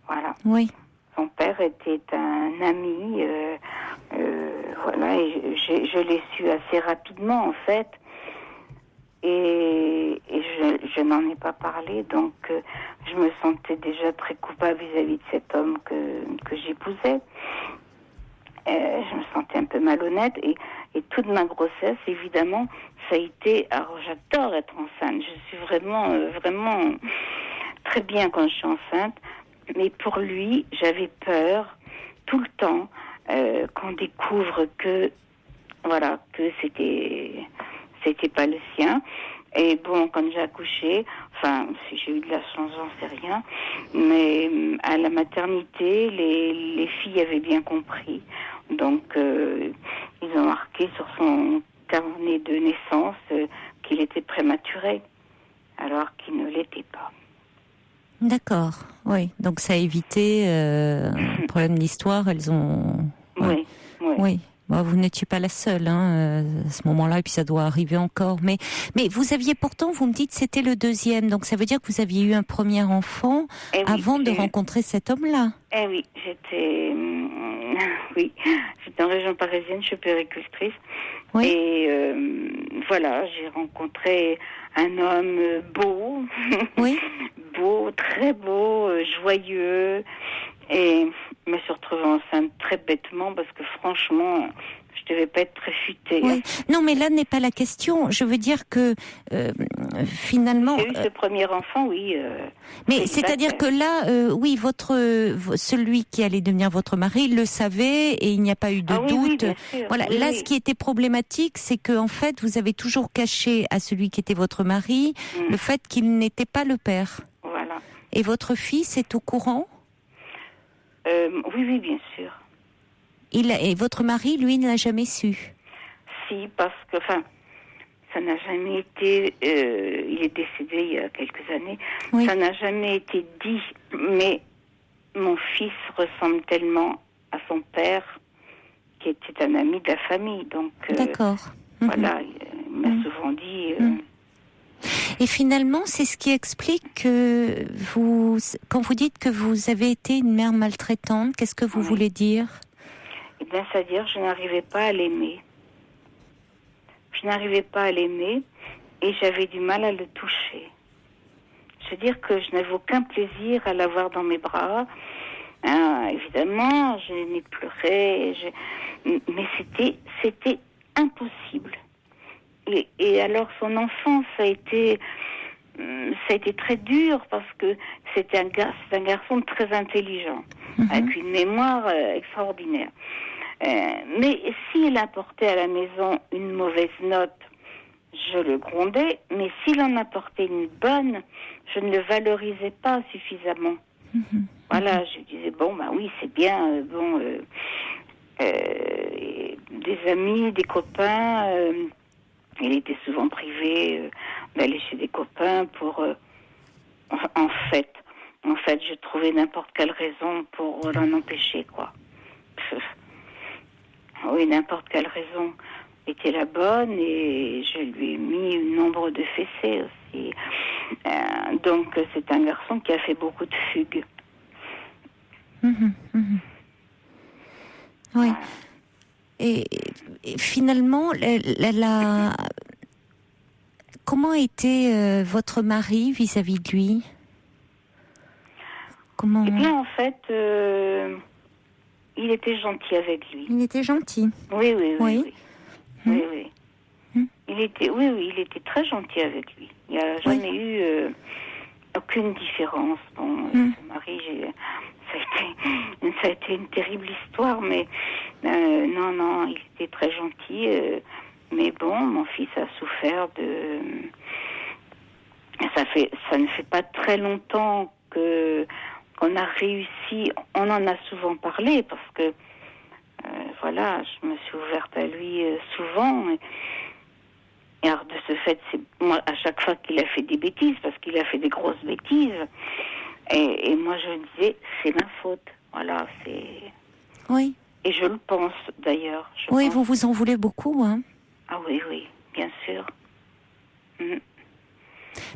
Voilà. Oui. Son père était un ami, voilà, et je l'ai su assez rapidement en fait, et je n'en ai pas parlé, donc je me sentais déjà très coupable vis-à-vis de cet homme que j'épousais. Je me sentais un peu malhonnête, et toute ma grossesse, évidemment, ça a été... Alors j'adore être enceinte, je suis vraiment très bien quand je suis enceinte, mais pour lui, j'avais peur tout le temps qu'on découvre que c'était pas le sien. Et bon, quand j'ai accouché, enfin, si j'ai eu de la chance, j'en sais rien, mais à la maternité, les filles avaient bien compris. Donc, ils ont marqué sur son carnet de naissance qu'il était prématuré, alors qu'il ne l'était pas. D'accord, oui. Donc ça a évité le problème d'histoire. Elles ont... Ouais. Oui. Bon, vous n'étiez pas la seule à ce moment-là, et puis ça doit arriver encore. Mais vous aviez pourtant, vous me dites, c'était le deuxième. Donc ça veut dire que vous aviez eu un premier enfant avant de rencontrer cet homme-là. Eh oui, j'étais en région parisienne, je suis puéricultrice. Oui. Et voilà, j'ai rencontré un homme beau, oui. beau, très beau, joyeux, et je me suis retrouvée enceinte très bêtement parce que franchement, je devais pas être très futée. Oui. Non, mais là n'est pas la question. Je veux dire que finalement. J'ai eu ce premier enfant, oui. Mais c'est-à-dire que là, oui, celui qui allait devenir votre mari le savait et il n'y a pas eu de doute. Oui, bien sûr. Voilà. Oui, là, ce qui était problématique, c'est que en fait, vous avez toujours caché à celui qui était votre mari le fait qu'il n'était pas le père. Voilà. Et votre fils est au courant? Oui, bien sûr. Et votre mari, lui, ne l'a jamais su? Si, parce que, enfin, ça n'a jamais été... il est décédé il y a quelques années. Oui. Ça n'a jamais été dit, mais mon fils ressemble tellement à son père, qui était un ami de la famille. Donc, d'accord. Voilà, il m'a souvent dit... Et finalement, c'est ce qui explique que quand vous dites que vous avez été une mère maltraitante, qu'est-ce que vous voulez dire? Eh bien, c'est-à-dire, je n'arrivais pas à l'aimer. Je n'arrivais pas à l'aimer et j'avais du mal à le toucher. C'est-à-dire que je n'avais aucun plaisir à l'avoir dans mes bras. Évidemment, je n'ai pleuré, mais c'était impossible. Et alors, son enfance ça a été très dur parce que c'est un garçon très intelligent, avec une mémoire extraordinaire. Mais s'il apportait à la maison une mauvaise note, je le grondais, mais s'il en apportait une bonne, je ne le valorisais pas suffisamment. Voilà, je disais, bon, bah oui, c'est bien, des amis, des copains, il était souvent privé d'aller chez des copains pour... En fait, je trouvais n'importe quelle raison pour l'en empêcher, quoi. Oui, n'importe quelle raison était la bonne et je lui ai mis un nombre de fessées aussi. Donc, c'est un garçon qui a fait beaucoup de fugues. Oui. Et finalement, comment était votre mari vis-à-vis de lui? Eh bien, en fait, il était gentil avec lui. Il était gentil. Oui. Oui, oui. Il était très gentil avec lui. Il n'y a jamais eu aucune différence. Bon, son mari, ça a été une terrible histoire, mais non, il était très gentil. Mais bon, mon fils a souffert de... Ça ne fait pas très longtemps qu'on a réussi. On en a souvent parlé parce que voilà, je me suis ouverte à lui souvent. Et alors de ce fait, c'est moi à chaque fois qu'il a fait des bêtises, parce qu'il a fait des grosses bêtises. Et moi je disais, c'est ma faute. Voilà, c'est. Oui. Et je le pense d'ailleurs. Oui, vous vous en voulez beaucoup, hein. Ah oui, bien sûr.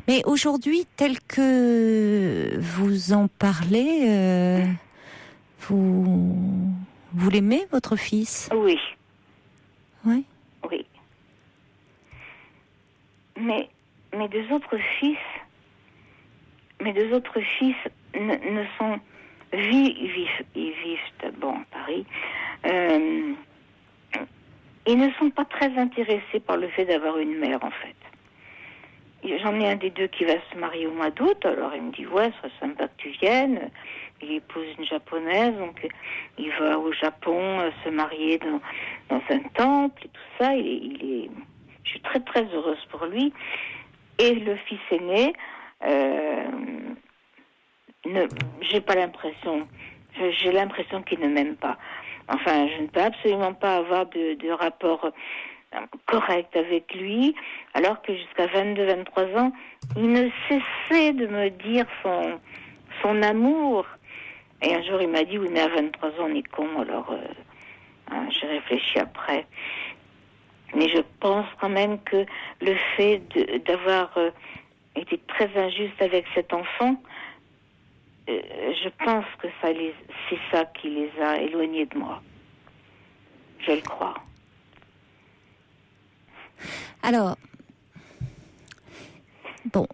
Mais aujourd'hui, tel que vous en parlez, vous l'aimez, votre fils ? Oui. Oui. Oui. Mais mes deux autres fils ne sont ils vivent bon à Paris. Ils ne sont pas très intéressés par le fait d'avoir une mère, en fait. J'en ai un des deux qui va se marier au mois d'août, alors il me dit, ouais, ce serait sympa que tu viennes. Il épouse une japonaise, donc il va au Japon se marier dans un temple et tout ça. Je suis très très heureuse pour lui. Et le fils aîné, j'ai pas l'impression, j'ai l'impression qu'il ne m'aime pas. Enfin, je ne peux absolument pas avoir de rapport correct avec lui, alors que jusqu'à 22-23 ans, il ne cessait de me dire son amour. Et un jour, il m'a dit, oui, mais à 23 ans, on est con, alors j'ai réfléchi après. Mais je pense quand même que le fait d'avoir été très injuste avec cet enfant, je pense que c'est ça qui les a éloignés de moi. Je le crois. Alors, bon,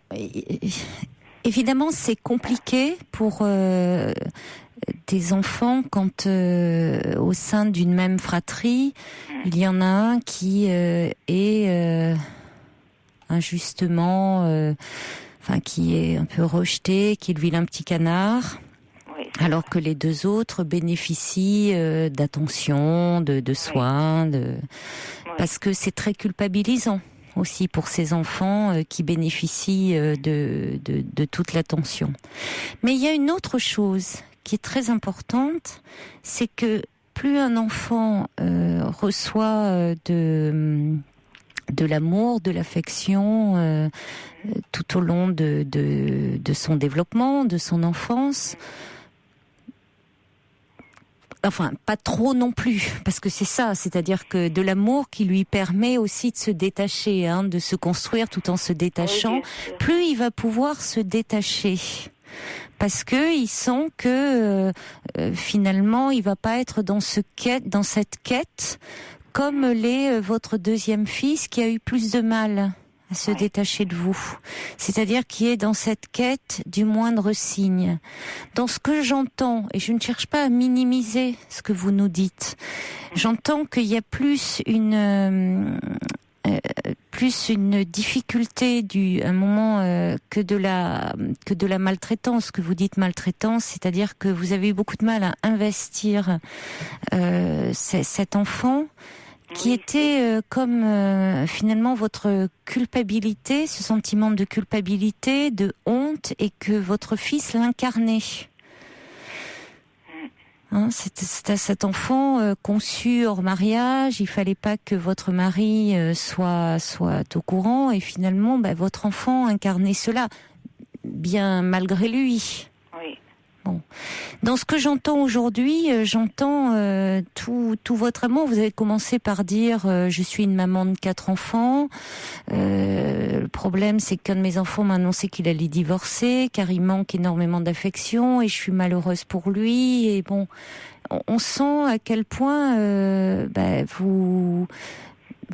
évidemment, c'est compliqué pour des enfants quand au sein d'une même fratrie, il y en a un qui est injustement, qui est un peu rejeté, qui est le vilain petit canard. Alors que les deux autres bénéficient d'attention, de soins, parce que c'est très culpabilisant aussi pour ces enfants qui bénéficient de toute l'attention. Mais il y a une autre chose qui est très importante, c'est que plus un enfant reçoit de l'amour, de l'affection tout au long de son développement, de son enfance. Enfin, pas trop non plus, parce que c'est ça, c'est-à-dire que de l'amour qui lui permet aussi de se détacher, de se construire tout en se détachant, plus il va pouvoir se détacher. Parce que il sent que finalement, il va pas être dans cette quête, comme l'est votre deuxième fils qui a eu plus de mal à se détacher de vous. C'est-à-dire qui est dans cette quête du moindre signe. Dans ce que j'entends, et je ne cherche pas à minimiser ce que vous nous dites, j'entends qu'il y a plus une difficulté un moment que de la maltraitance. Que vous dites maltraitance, c'est-à-dire que vous avez eu beaucoup de mal à investir cet enfant qui était comme finalement votre culpabilité, ce sentiment de culpabilité, de honte, et que votre fils l'incarnait. C'était cet enfant conçu hors mariage, il fallait pas que votre mari soit au courant, et finalement votre enfant incarnait cela, bien malgré lui. Oui. Bon. Dans ce que j'entends aujourd'hui, j'entends tout votre amour. Vous avez commencé par dire je suis une maman de 4 enfants. Le problème, c'est qu'un de mes enfants m'a annoncé qu'il allait divorcer, car il manque énormément d'affection, et je suis malheureuse pour lui. Et bon, on sent à quel point vous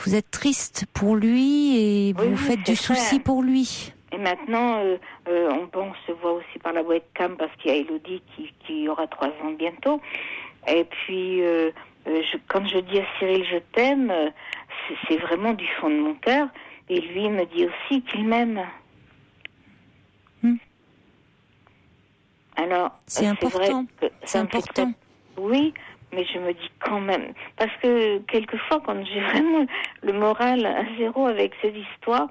êtes triste pour lui, et vous faites du souci pour lui. Et maintenant, on se voit aussi par la webcam, parce qu'il y a Elodie qui aura 3 ans bientôt. Et puis, quand je dis à Cyril je t'aime, c'est vraiment du fond de mon cœur. Et lui me dit aussi qu'il m'aime. Alors, c'est important. C'est important. Oui, mais je me dis quand même. Parce que quelquefois, quand j'ai vraiment le moral à zéro avec cette histoire,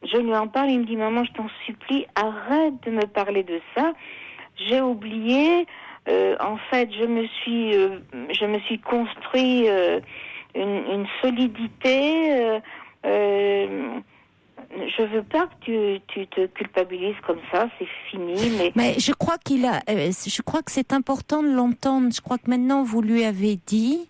je lui en parle, il me dit, maman, je t'en supplie, arrête de me parler de ça. J'ai oublié. En fait, je me suis construit une solidité. Je veux pas que tu te culpabilises comme ça, c'est fini. Mais je crois je crois que c'est important de l'entendre. Je crois que maintenant vous lui avez dit,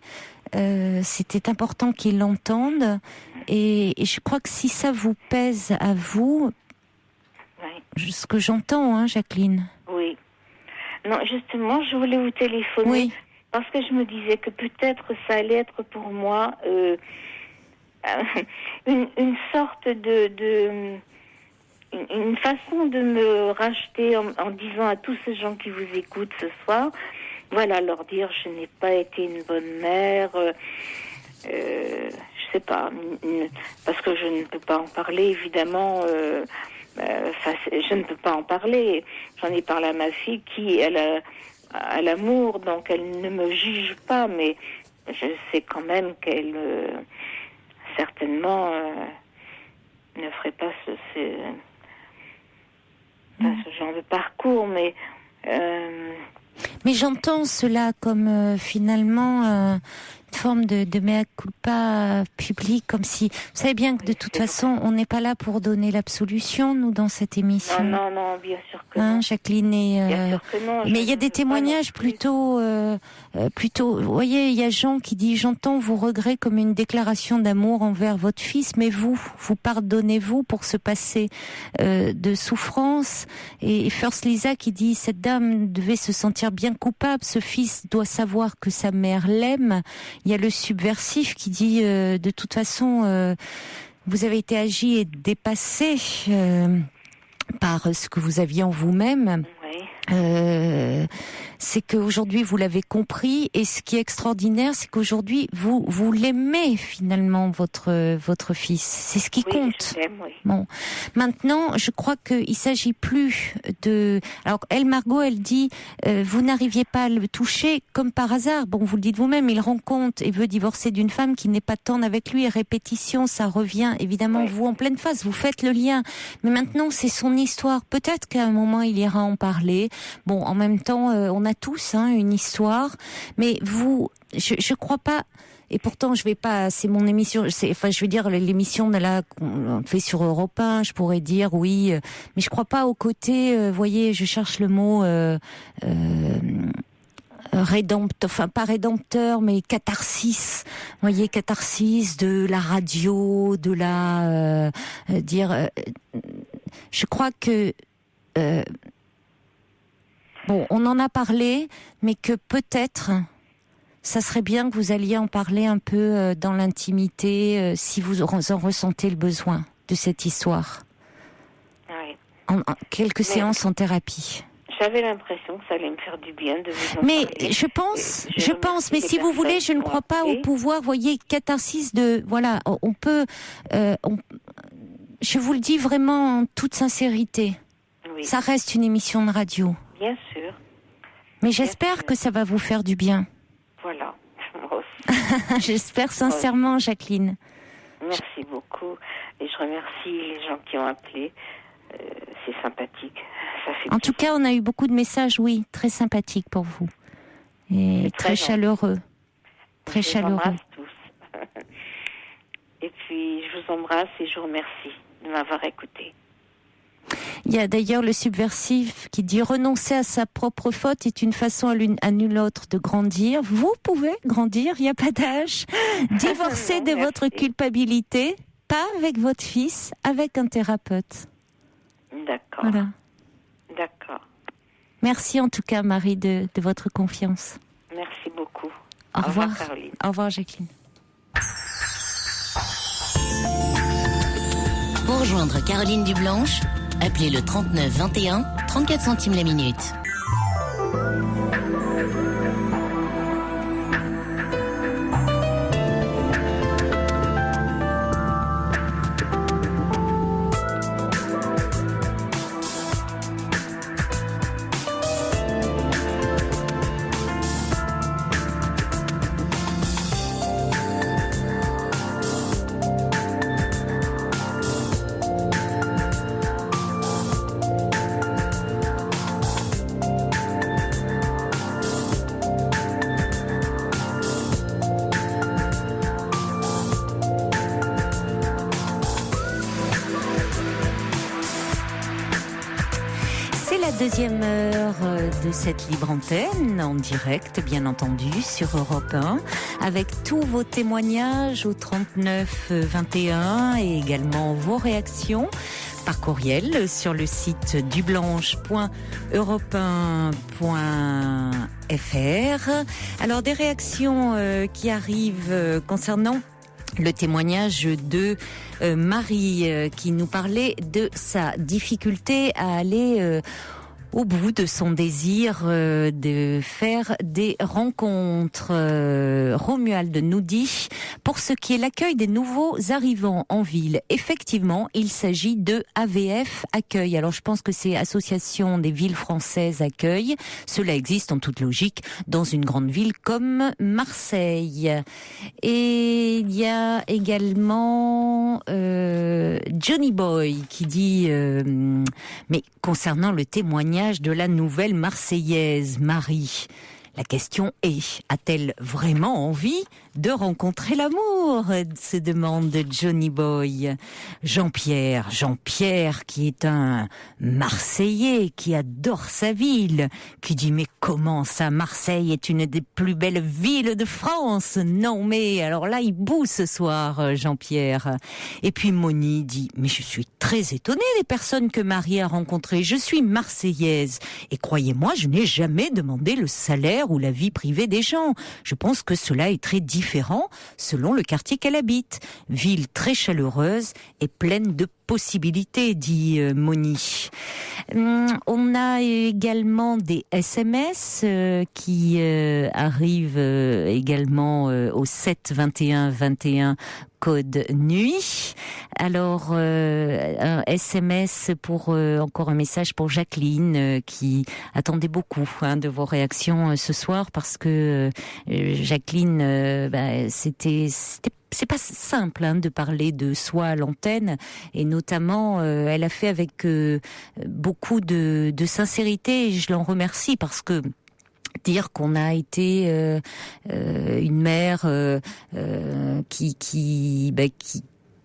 c'était important qu'il l'entende. Et je crois que si ça vous pèse à vous, ce que j'entends, hein, Jacqueline. Oui. Non, justement, je voulais vous téléphoner parce que je me disais que peut-être ça allait être pour moi une sorte une façon de me racheter en disant à tous ces gens qui vous écoutent ce soir, voilà, leur dire je n'ai pas été une bonne mère, je sais pas, parce que je ne peux pas en parler évidemment. Je ne peux pas en parler. J'en ai parlé à ma fille qui, elle a l'amour, donc elle ne me juge pas, mais je sais quand même qu'elle certainement ne ferait pas ce genre de parcours, mais j'entends cela comme finalement une forme de mea culpa public, comme si... Vous savez bien que de toute façon, on n'est pas là pour donner l'absolution, nous, dans cette émission. Non, bien sûr que non. Jacqueline, bien sûr que non, mais il y a des témoignages plutôt... Vous voyez, il y a Jean qui dit « J'entends vos regrets comme une déclaration d'amour envers votre fils, mais vous pardonnez-vous pour ce passé de souffrance ?» Et First Lisa qui dit « Cette dame devait se sentir bien coupable, ce fils doit savoir que sa mère l'aime. » Il y a le subversif qui dit de toute façon, vous avez été agi et dépassé par ce que vous aviez en vous-même. C'est qu'aujourd'hui vous l'avez compris, et ce qui est extraordinaire, c'est qu'aujourd'hui vous l'aimez finalement, votre fils. C'est ce qui compte. Je l'aime, oui. Bon, maintenant, je crois qu'il s'agit plus de. Alors, Margot, elle dit, vous n'arriviez pas à le toucher comme par hasard. Bon, vous le dites vous-même, il rencontre et veut divorcer d'une femme qui n'est pas tendre avec lui. Et répétition, ça revient évidemment vous en pleine face. Vous faites le lien, mais maintenant c'est son histoire. Peut-être qu'à un moment il ira en parler. Bon, en même temps, on a tous une histoire, mais je crois pas. Et pourtant, je vais pas. C'est mon émission. Je veux dire l'émission qu'on fait sur Europe 1. Je pourrais dire oui, mais je crois pas au côté. Voyez, je cherche le mot rédempteur, enfin pas rédempteur, mais catharsis. Vous voyez, catharsis de la radio, de la dire. Je crois que. Bon, on en a parlé, mais que peut-être, ça serait bien que vous alliez en parler un peu dans l'intimité, si vous en ressentez le besoin de cette histoire. Oui. En quelques séances en thérapie. J'avais l'impression que ça allait me faire du bien de vous en mais parler. Je pense, mais si vous voulez, je ne crois pas au pouvoir, voyez, catharsis de, voilà, on peut, je vous le dis vraiment en toute sincérité. Oui. Ça reste une émission de radio. Bien sûr. Mais j'espère que ça va vous faire du bien. Voilà. J'espère sincèrement, Jacqueline. Merci beaucoup. Et je remercie les gens qui ont appelé. C'est sympathique. Ça fait en tout cas, on a eu beaucoup de messages, oui, très sympathiques pour vous. Et très chaleureux. Très chaleureux. Je vous embrasse tous. Et puis, je vous embrasse et je vous remercie de m'avoir écouté. Il y a d'ailleurs le subversif qui dit renoncer à sa propre faute est une façon à nulle autre de grandir. Vous pouvez grandir, il n'y a pas d'âge. Divorcer de votre culpabilité, pas avec votre fils, avec un thérapeute. D'accord. Voilà. D'accord. Merci en tout cas, Marie, de votre confiance. Merci beaucoup. Au revoir, Caroline. Au revoir, Jacqueline. Pour rejoindre Caroline Dublanche, appelez le 39 21, 34 centimes la minute. deuxième heure de cette libre antenne, en direct, bien entendu, sur Europe 1, avec tous vos témoignages au 39 21 et également vos réactions par courriel sur le site dublanche.europe1.fr. Alors, des réactions qui arrivent concernant le témoignage de Marie qui nous parlait de sa difficulté à aller au bout de son désir de faire des rencontres. Romuald nous dit, pour ce qui est l'accueil des nouveaux arrivants en ville, effectivement, il s'agit de AVF Accueil. Alors je pense que c'est Association des villes françaises Accueil. Cela existe en toute logique dans une grande ville comme Marseille. Et il y a également Johnny Boy qui dit, mais concernant le témoignage de la nouvelle Marseillaise, Marie, la question est, a-t-elle vraiment envie de rencontrer l'amour, se demande Johnny Boy. Jean-Pierre qui est un Marseillais, qui adore sa ville, qui dit mais comment ça, Marseille est une des plus belles villes de France? Non mais alors là il boue ce soir, Jean-Pierre. Et puis Moni dit mais je suis très étonnée des personnes que Marie a rencontrées. Je suis marseillaise et croyez-moi, je n'ai jamais demandé le salaire ou la vie privée des gens. Je pense que cela est très différent selon le quartier qu'elle habite. Ville très chaleureuse et pleine de possibilités, dit Moni. On a également des SMS qui arrivent également au 7 21 21 code nuit. Alors un SMS pour encore un message pour Jacqueline qui attendait beaucoup de vos réactions ce soir parce que Jacqueline c'est pas simple de parler de soi à l'antenne et notamment elle a fait avec beaucoup de sincérité et je l'en remercie parce que dire qu'on a été une mère qui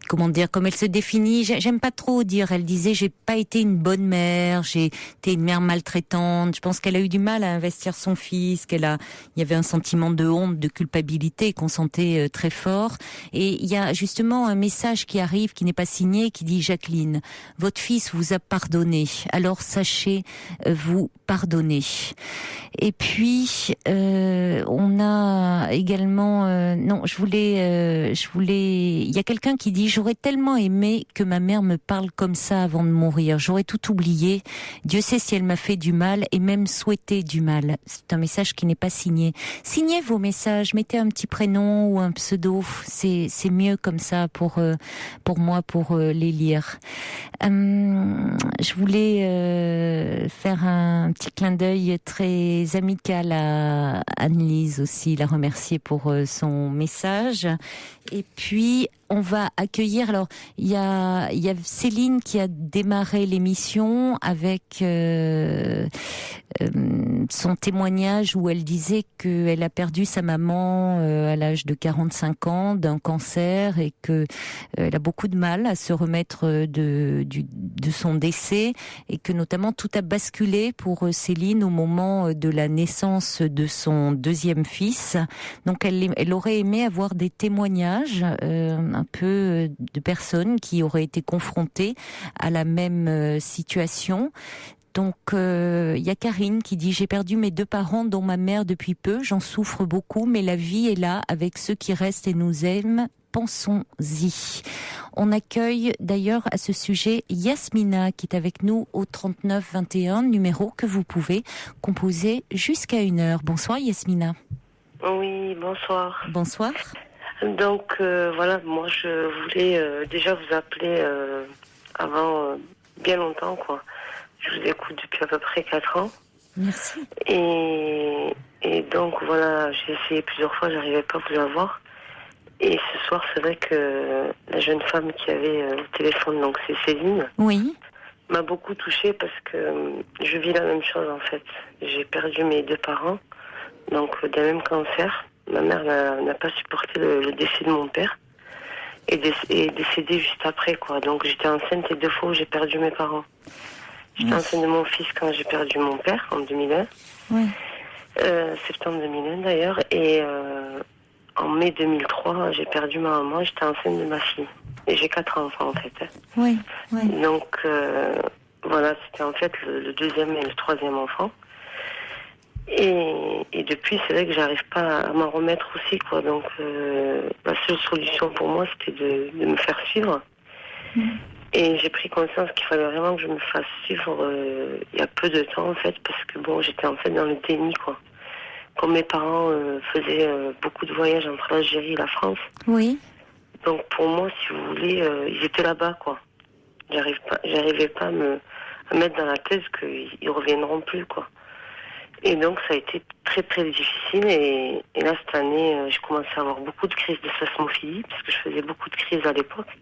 comment dire, comme elle se définit, j'aime pas trop dire, elle disait j'ai pas été une bonne mère, j'ai été une mère maltraitante, je pense qu'elle a eu du mal à investir son fils, il y avait un sentiment de honte, de culpabilité qu'on sentait très fort, et il y a justement un message qui arrive, qui n'est pas signé, qui dit Jacqueline, votre fils vous a pardonné, alors sachez vous pardonner. Et puis on a également il y a quelqu'un qui dit j'aurais tellement aimé que ma mère me parle comme ça avant de mourir, j'aurais tout oublié, Dieu sait si elle m'a fait du mal et même souhaité du mal. C'est un message qui n'est pas signé. Signez vos messages, mettez un petit prénom ou un pseudo, c'est mieux comme ça pour moi pour les lire. Je voulais faire un petit clin d'œil très amical à Anne-Lise aussi, la remercier pour son message. Et puis on va accueillir, alors il y a Céline qui a démarré l'émission avec son témoignage où elle disait qu'elle a perdu sa maman à l'âge de 45 ans d'un cancer et que elle a beaucoup de mal à se remettre de son décès et que notamment tout a basculé pour Céline au moment de la naissance de son deuxième fils. Donc elle aurait aimé avoir des témoignages un peu de personnes qui auraient été confrontées à la même situation. Donc il y a Karine qui dit « J'ai perdu mes deux parents dont ma mère depuis peu, j'en souffre beaucoup, mais la vie est là avec ceux qui restent et nous aiment. Pensons-y ». On accueille d'ailleurs à ce sujet Yasmina qui est avec nous au 39 21, numéro que vous pouvez composer jusqu'à 1h. Bonsoir Yasmina. Oui, bonsoir. Bonsoir. Donc voilà, moi je voulais déjà vous appeler avant bien longtemps quoi. Je vous écoute depuis à peu près 4 ans. Merci. Et donc voilà, j'ai essayé plusieurs fois, j'arrivais pas à vous avoir. Et ce soir, c'est vrai que la jeune femme qui avait au téléphone, donc c'est Céline, oui, m'a beaucoup touchée parce que je vis la même chose en fait. J'ai perdu mes deux parents, donc d'un même cancer. Ma mère n'a pas supporté le décès de mon père et est décédée juste après quoi. Donc j'étais enceinte et 2 fois où j'ai perdu mes parents. J'étais enceinte de mon fils quand j'ai perdu mon père, en 2001. Oui. Septembre 2001 d'ailleurs. Et en mai 2003, j'ai perdu ma maman, j'étais enceinte de ma fille. Et j'ai 4 enfants en fait. Oui. Oui. Donc voilà, c'était en fait le deuxième et le troisième enfant. Et depuis, c'est vrai que j'arrive pas à m'en remettre aussi, quoi. Donc la seule solution pour moi, c'était de me faire suivre. Et j'ai pris conscience qu'il fallait vraiment que je me fasse suivre il y a peu de temps en fait, parce que bon, j'étais en fait dans le déni, quoi. Comme mes parents faisaient beaucoup de voyages entre l'Algérie et la France. Oui. Donc pour moi, si vous voulez, ils étaient là-bas, quoi. J'arrivais pas à me mettre dans la tête qu'ils reviendront plus, quoi. Et donc ça a été très très difficile. Et là cette année, j'ai commencé à avoir beaucoup de crises de spasmophilie, parce que je faisais beaucoup de crises à l'époque.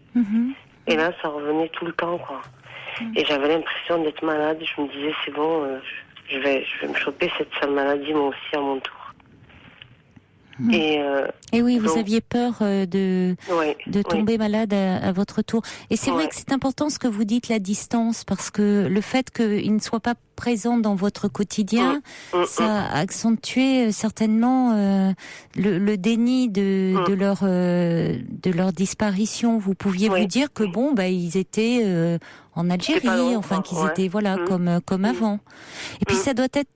Et là, ça revenait tout le temps, quoi. Et j'avais l'impression d'être malade. Je me disais, c'est bon, je vais me choper cette sale maladie, moi aussi, à mon tour. Et oui, vous donc, aviez peur de tomber malade à votre tour. Et c'est vrai que c'est important ce que vous dites, la distance, parce que le fait qu'il ne soit pas présent dans votre quotidien, ça a accentué certainement le déni de leur disparition. Vous pouviez vous dire que bon, ils étaient en Algérie, enfin qu'ils étaient comme avant. Et puis ça doit être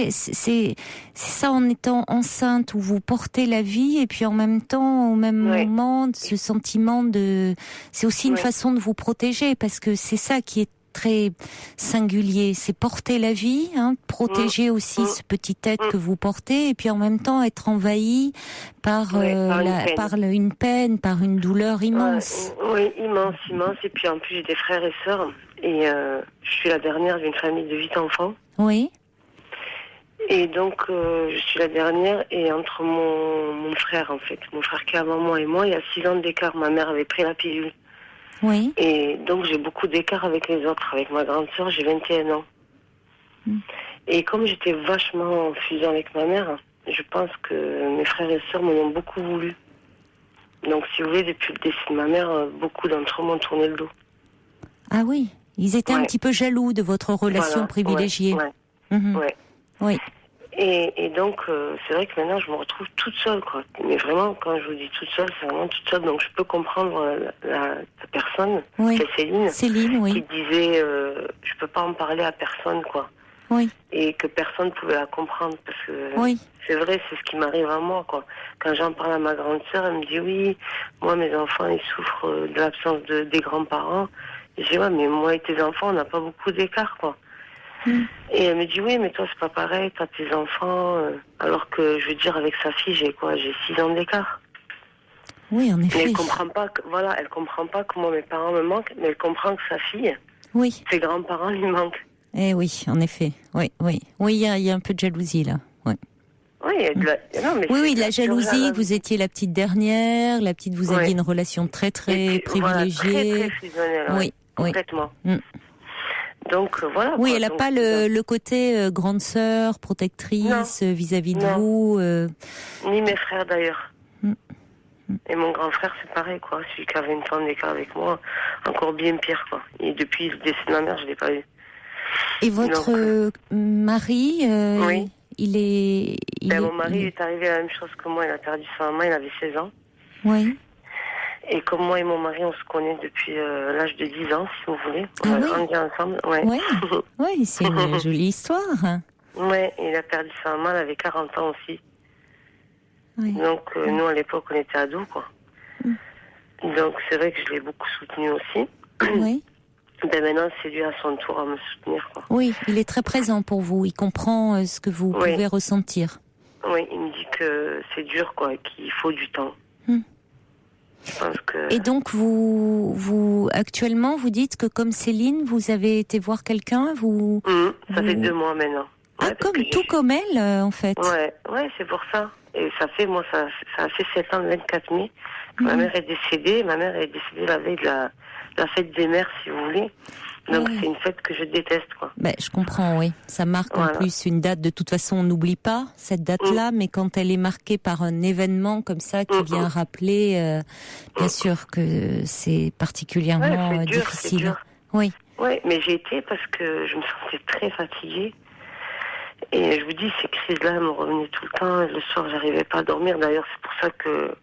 c'est ça, en étant enceinte où vous portez la vie, et puis en même temps, au même moment, ce sentiment c'est aussi une façon de vous protéger, parce que c'est ça qui est très singulier, c'est porter la vie, protéger aussi ce petit être que vous portez, et puis en même temps être envahi par une peine, par une douleur immense. Oui, immense. Et puis en plus j'ai des frères et sœurs, et je suis la dernière d'une famille de 8 enfants. Oui. Et donc je suis la dernière, et entre mon frère en fait, mon frère qui est avant moi et moi, il y a 6 ans d'écart. Ma mère avait pris la pilule. Oui. Et donc j'ai beaucoup d'écart avec les autres. Avec ma grande sœur, j'ai 21 ans. Et comme j'étais vachement en fusion avec ma mère, je pense que mes frères et sœurs m'en ont beaucoup voulu. Donc si vous voulez, depuis le décès de ma mère, beaucoup d'entre eux m'ont tourné le dos. Ah oui, ils étaient un petit peu jaloux de votre relation privilégiée. Oui. Et donc, c'est vrai que maintenant, je me retrouve toute seule, quoi. Mais vraiment, quand je vous dis toute seule, c'est vraiment toute seule. Donc, je peux comprendre la personne, c'est Céline, qui disait, je peux pas en parler à personne, quoi. Oui. Et que personne pouvait la comprendre, parce que c'est vrai, c'est ce qui m'arrive à moi, quoi. Quand j'en parle à ma grande sœur, elle me dit, oui, moi, mes enfants, ils souffrent de l'absence des grands-parents. Et je dis, ouais, mais moi et tes enfants, on n'a pas beaucoup d'écart, quoi. Et elle me dit, oui, mais toi, c'est pas pareil, t'as tes enfants, alors que, je veux dire, avec sa fille, j'ai 6 ans d'écart. Oui, en effet. Mais elle comprend pas que moi, mes parents me manquent, mais elle comprend que sa fille, ses grands-parents lui manquent. Eh oui, en effet, oui, il y a un peu de jalousie, là, Oui, il y a de la jalousie, que vous étiez la petite dernière, vous aviez une relation très, très privilégiée. Voilà, très fusionnelle, complètement. Donc voilà. Oui, elle n'a pas le côté grande sœur, protectrice vis-à-vis de vous. Ni mes frères d'ailleurs. Et mon grand frère, c'est pareil, quoi. Celui qui a 20 ans d'écart avec moi, encore bien pire, quoi. Et depuis le décès de ma mère, je l'ai pas eu. Et votre mari, il est... mon mari est arrivé à la même chose que moi. Il a perdu sa maman, il avait 16 ans. Oui. Et comme moi et mon mari, on se connaît depuis l'âge de 10 ans, si vous voulez. On a grandi ensemble. Oui, c'est une jolie histoire. Oui, il a perdu sa maman, elle avait 40 ans aussi. Oui. Donc, nous, à l'époque, on était ados, quoi. Donc, c'est vrai que je l'ai beaucoup soutenu aussi. Oui. Maintenant, c'est lui à son tour à me soutenir, quoi. Oui, il est très présent pour vous. Il comprend ce que vous pouvez ressentir. Oui, il me dit que c'est dur, quoi, et qu'il faut du temps. Je pense que... Et donc, vous actuellement, vous dites que comme Céline, vous avez été voir quelqu'un, ça fait 2 mois maintenant. Comme elle, en fait. Ouais, c'est pour ça. Et ça a fait 7 ans le 24 mai que ma mère est décédée. Ma mère est décédée la veille de la fête des mères, si vous voulez. Donc c'est une fête que je déteste, quoi. Je comprends, oui. Ça marque en plus une date, de toute façon on n'oublie pas cette date-là, mais quand elle est marquée par un événement comme ça qui vient rappeler, bien sûr que c'est particulièrement difficile. C'est dur. Oui. Ouais, mais j'ai été parce que je me sentais très fatiguée. Et je vous dis, ces crises-là me revenaient tout le temps. Et le soir, j'arrivais pas à dormir. D'ailleurs, c'est pour ça que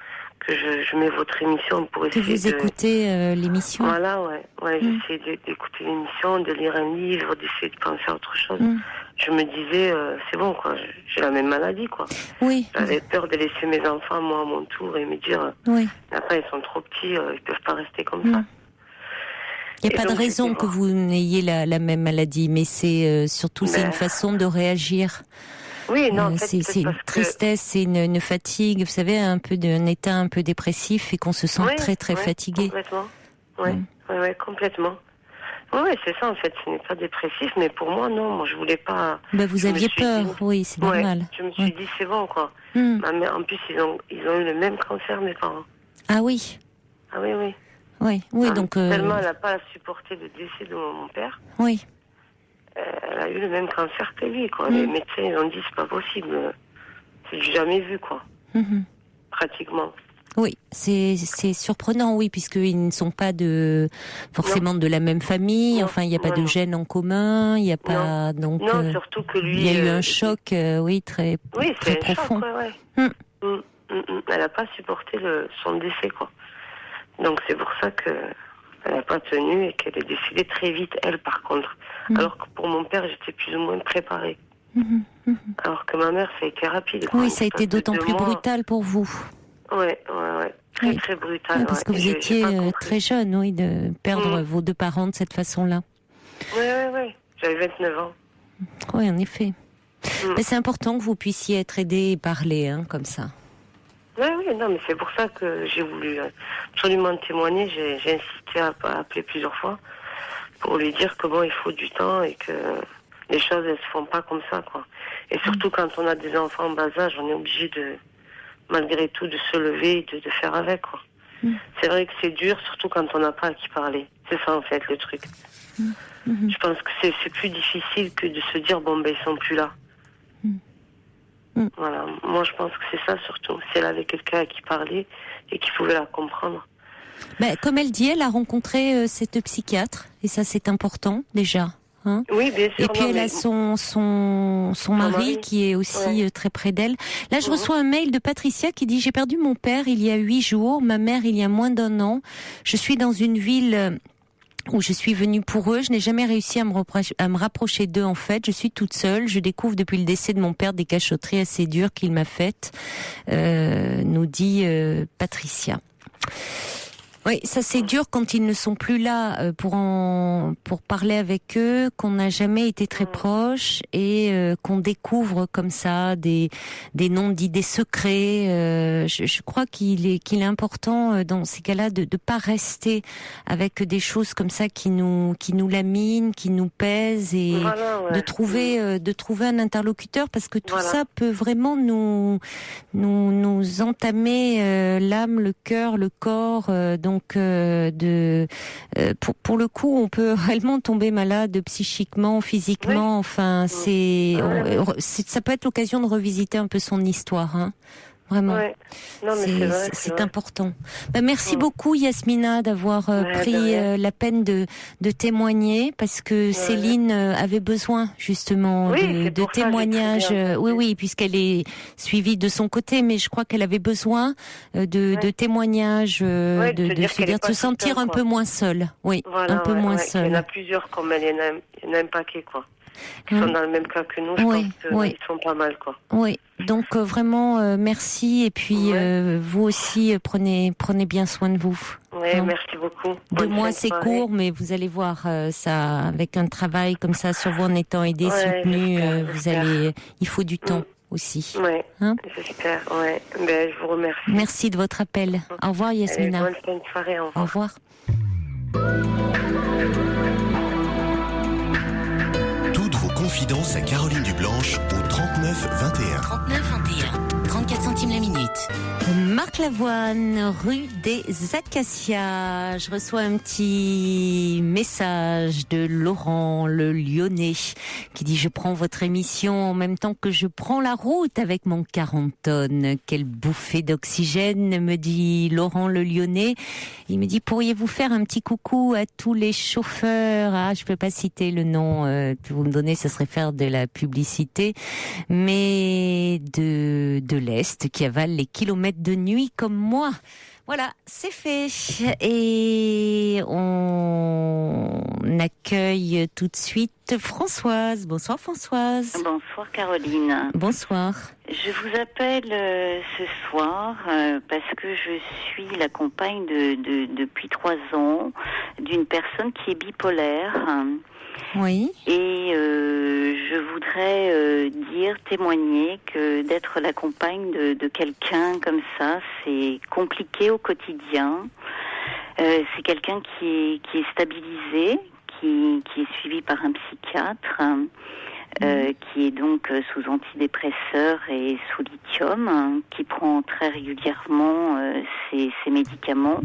je mets votre émission pour essayer que vous écoutez l'émission. Voilà, ouais, j'essayais d'écouter l'émission, de lire un livre, d'essayer de penser à autre chose. Je me disais, c'est bon, quoi, j'ai la même maladie, quoi. Oui. J'avais peur de laisser mes enfants, moi, à mon tour, et me dire, après, ils sont trop petits, ils peuvent pas rester comme ça. Il n'y a pas de raison que vous n'ayez la même maladie, mais c'est surtout c'est une façon de réagir. Oui, non, en fait, c'est une tristesse, c'est une fatigue, vous savez, un état un peu dépressif et qu'on se sent très très fatigué. Complètement. Ouais, complètement. Oui, c'est ça en fait. Ce n'est pas dépressif, mais pour moi, non. Moi, je voulais pas. Vous aviez peur, oui, c'est normal. Je me suis dit, c'est bon, quoi. Ma mère, en plus, ils ont eu le même cancer, mes parents. Ah oui. Ah oui. Oui, donc. Tellement elle n'a pas supporté le décès de mon père. Oui. Elle a eu le même cancer que lui, quoi. Les médecins, ils ont dit, c'est pas possible. C'est du jamais vu, quoi. Pratiquement. Oui, c'est surprenant, oui, puisqu'ils ne sont pas forcément de la même famille. Non. Enfin, il n'y a pas de gènes en commun, il n'y a pas donc. Non, surtout que lui. Il y a eu un choc, très très profond. Choc, Elle n'a pas supporté son décès, quoi. Donc c'est pour ça que elle n'a pas tenu et qu'elle est décédée très vite, elle, par contre. Alors que pour mon père, j'étais plus ou moins préparée. Alors que ma mère, ça a été rapide. Oui, ça a été d'autant plus brutal pour vous. Ouais. Très brutal. Oui, parce que vous étiez très jeune, de perdre vos deux parents de cette façon-là. Oui. J'avais 29 ans. Oui, en effet. Mais c'est important que vous puissiez être aidé et parler, comme ça. Oui, non, mais c'est pour ça que j'ai voulu absolument témoigner. J'ai insisté à appeler plusieurs fois pour lui dire que il faut du temps et que les choses, elles se font pas comme ça, quoi. Et surtout quand on a des enfants en bas âge, on est obligé malgré tout, de se lever et de faire avec, quoi. C'est vrai que c'est dur, surtout quand on n'a pas à qui parler. C'est ça, en fait, le truc. Je pense que c'est plus difficile que de se dire, ils sont plus là. Voilà. Moi, je pense que c'est ça, surtout. Si elle avait quelqu'un à qui parler et qui pouvait la comprendre. Comme elle dit, elle a rencontré cette psychiatre, et ça, c'est important, déjà. Oui, bien sûr. Et puis elle a son mari qui est aussi très près d'elle. Là, je reçois un mail de Patricia qui dit: j'ai perdu mon père il y a 8 jours, ma mère il y a moins d'1 an. Je suis dans une ville où je suis venue pour eux. Je n'ai jamais réussi à me rapprocher d'eux, en fait. Je suis toute seule. Je découvre depuis le décès de mon père des cachotteries assez dures qu'il m'a faites, nous dit Patricia. Oui, ça c'est dur quand ils ne sont plus là pour parler avec eux, qu'on n'a jamais été très proches et qu'on découvre comme ça des noms d'idées secrets. Je crois qu'il est important dans ces cas-là de pas rester avec des choses comme ça qui nous laminent, qui nous pèsent, et de trouver un interlocuteur, parce que tout ça peut vraiment nous entamer l'âme, le cœur, le corps. Donc pour le coup, on peut réellement tomber malade psychiquement, physiquement. Enfin, ça peut être l'occasion de revisiter un peu son histoire, Vraiment. Non, mais c'est important. Merci beaucoup, Yasmina, d'avoir pris la peine de témoigner, parce que Céline avait besoin justement de témoignages. Oui, puisqu'elle est suivie de son côté, mais je crois qu'elle avait besoin de témoignages, de se sentir un peu moins seule. Oui, un peu moins seule. Il y en a plusieurs comme elle, il y en a un paquet, quoi. Qui sont dans le même cas que nous, je pense qu'ils sont pas mal, quoi. Oui, donc vraiment merci, et puis vous aussi prenez bien soin de vous. Oui, merci beaucoup. 2 mois c'est court, mais vous allez voir ça, avec un travail comme ça sur vous, en étant aidé, soutenu, il faut du temps aussi. Oui, j'espère, je vous remercie. Merci de votre appel. Au revoir, Yasmina. Bonne fin de soirée, au revoir. Au revoir. Toutes vos confidences à Caroline Dublanche au 39 21. 39 21, 34 34 centimes la minute. Marc Lavoine, rue des Acacias. Je reçois un petit message de Laurent, le Lyonnais, qui dit: je prends votre émission en même temps que je prends la route avec mon 40 tonnes. Quelle bouffée d'oxygène, me dit Laurent, le Lyonnais. Il me dit: pourriez-vous faire un petit coucou à tous les chauffeurs? Ah, je peux pas citer le nom que vous me donnez, ce serait faire de la publicité, mais de l'Est, qui avalent les kilomètres de nuit comme moi. Voilà, c'est fait. Et on accueille tout de suite Françoise. Bonsoir Françoise. Bonsoir Caroline. Bonsoir. Je vous appelle ce soir parce que je suis la compagne depuis 3 ans d'une personne qui est bipolaire. Oui. Et je voudrais témoigner que d'être la compagne de quelqu'un comme ça, c'est compliqué au quotidien. C'est quelqu'un qui est stabilisé, qui est suivi par un psychiatre, qui est donc sous antidépresseurs et sous lithium, qui prend très régulièrement ses médicaments.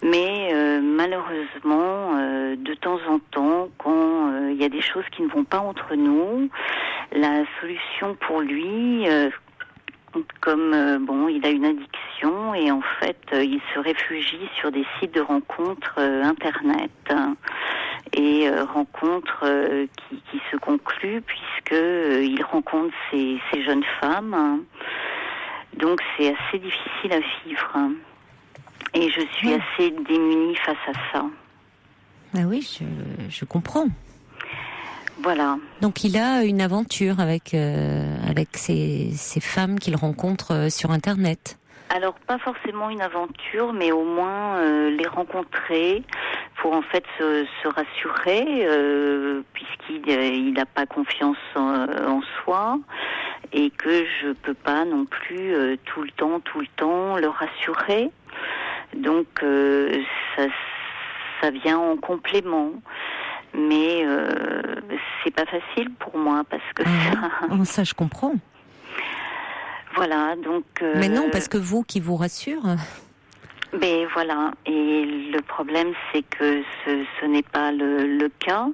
Mais malheureusement, de temps en temps, quand il y a des choses qui ne vont pas entre nous, la solution pour lui, il a une addiction et en fait, il se réfugie sur des sites de rencontres internet et rencontres qui se concluent puisque il rencontre ces jeunes femmes. Donc c'est assez difficile à vivre. Et je suis assez démunie face à ça. Ah oui, je comprends. Voilà. Donc il a une aventure avec ces femmes qu'il rencontre sur Internet. Alors pas forcément une aventure, mais au moins les rencontrer pour en fait se rassurer, puisqu'il n'a pas confiance en soi et que je peux pas non plus tout le temps le rassurer. Donc ça vient en complément, mais c'est pas facile pour moi parce que ça je comprends. Voilà, donc. Mais non, parce que vous qui vous rassure. Mais voilà, et le problème c'est que ce n'est pas le cas.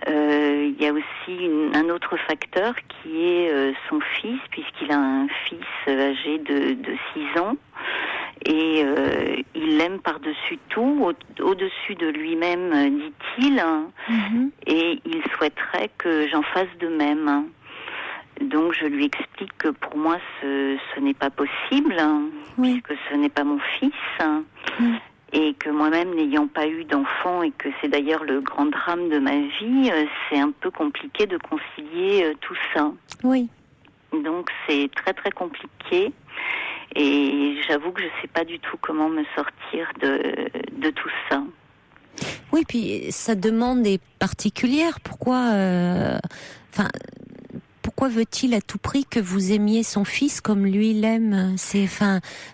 Il y a aussi un autre facteur qui est son fils, puisqu'il a un fils âgé de 6 ans. Et il l'aime par-dessus tout, au-dessus de lui-même, dit-il, et il souhaiterait que j'en fasse de même. Donc je lui explique que pour moi ce n'est pas possible, puisque ce n'est pas mon fils, et que moi-même n'ayant pas eu d'enfant, et que c'est d'ailleurs le grand drame de ma vie, c'est un peu compliqué de concilier tout ça. Oui. Donc c'est très très compliqué. Et j'avoue que je ne sais pas du tout comment me sortir de tout ça. Oui, puis sa demande est particulière. Pourquoi veut-il à tout prix que vous aimiez son fils comme lui l'aime?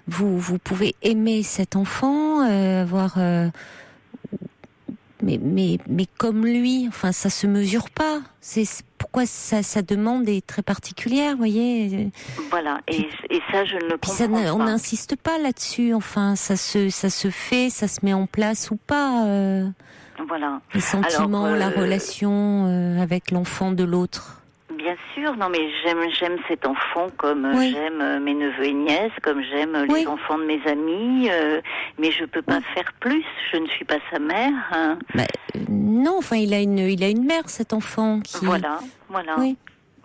Vous pouvez aimer cet enfant, mais comme lui. Enfin, ça se mesure pas. Pourquoi sa demande est très particulière, vous voyez. Voilà, et ça je ne le comprends pas. On n'insiste pas là-dessus. Enfin, ça se fait, ça se met en place ou pas. Voilà. Les sentiments, la relation avec l'enfant de l'autre. Bien sûr, non mais j'aime cet enfant comme j'aime mes neveux et nièces, comme j'aime les enfants de mes amis, mais je peux pas faire plus. Je ne suis pas sa mère. Hein. Non, enfin il a une mère, cet enfant qui. Voilà. Oui.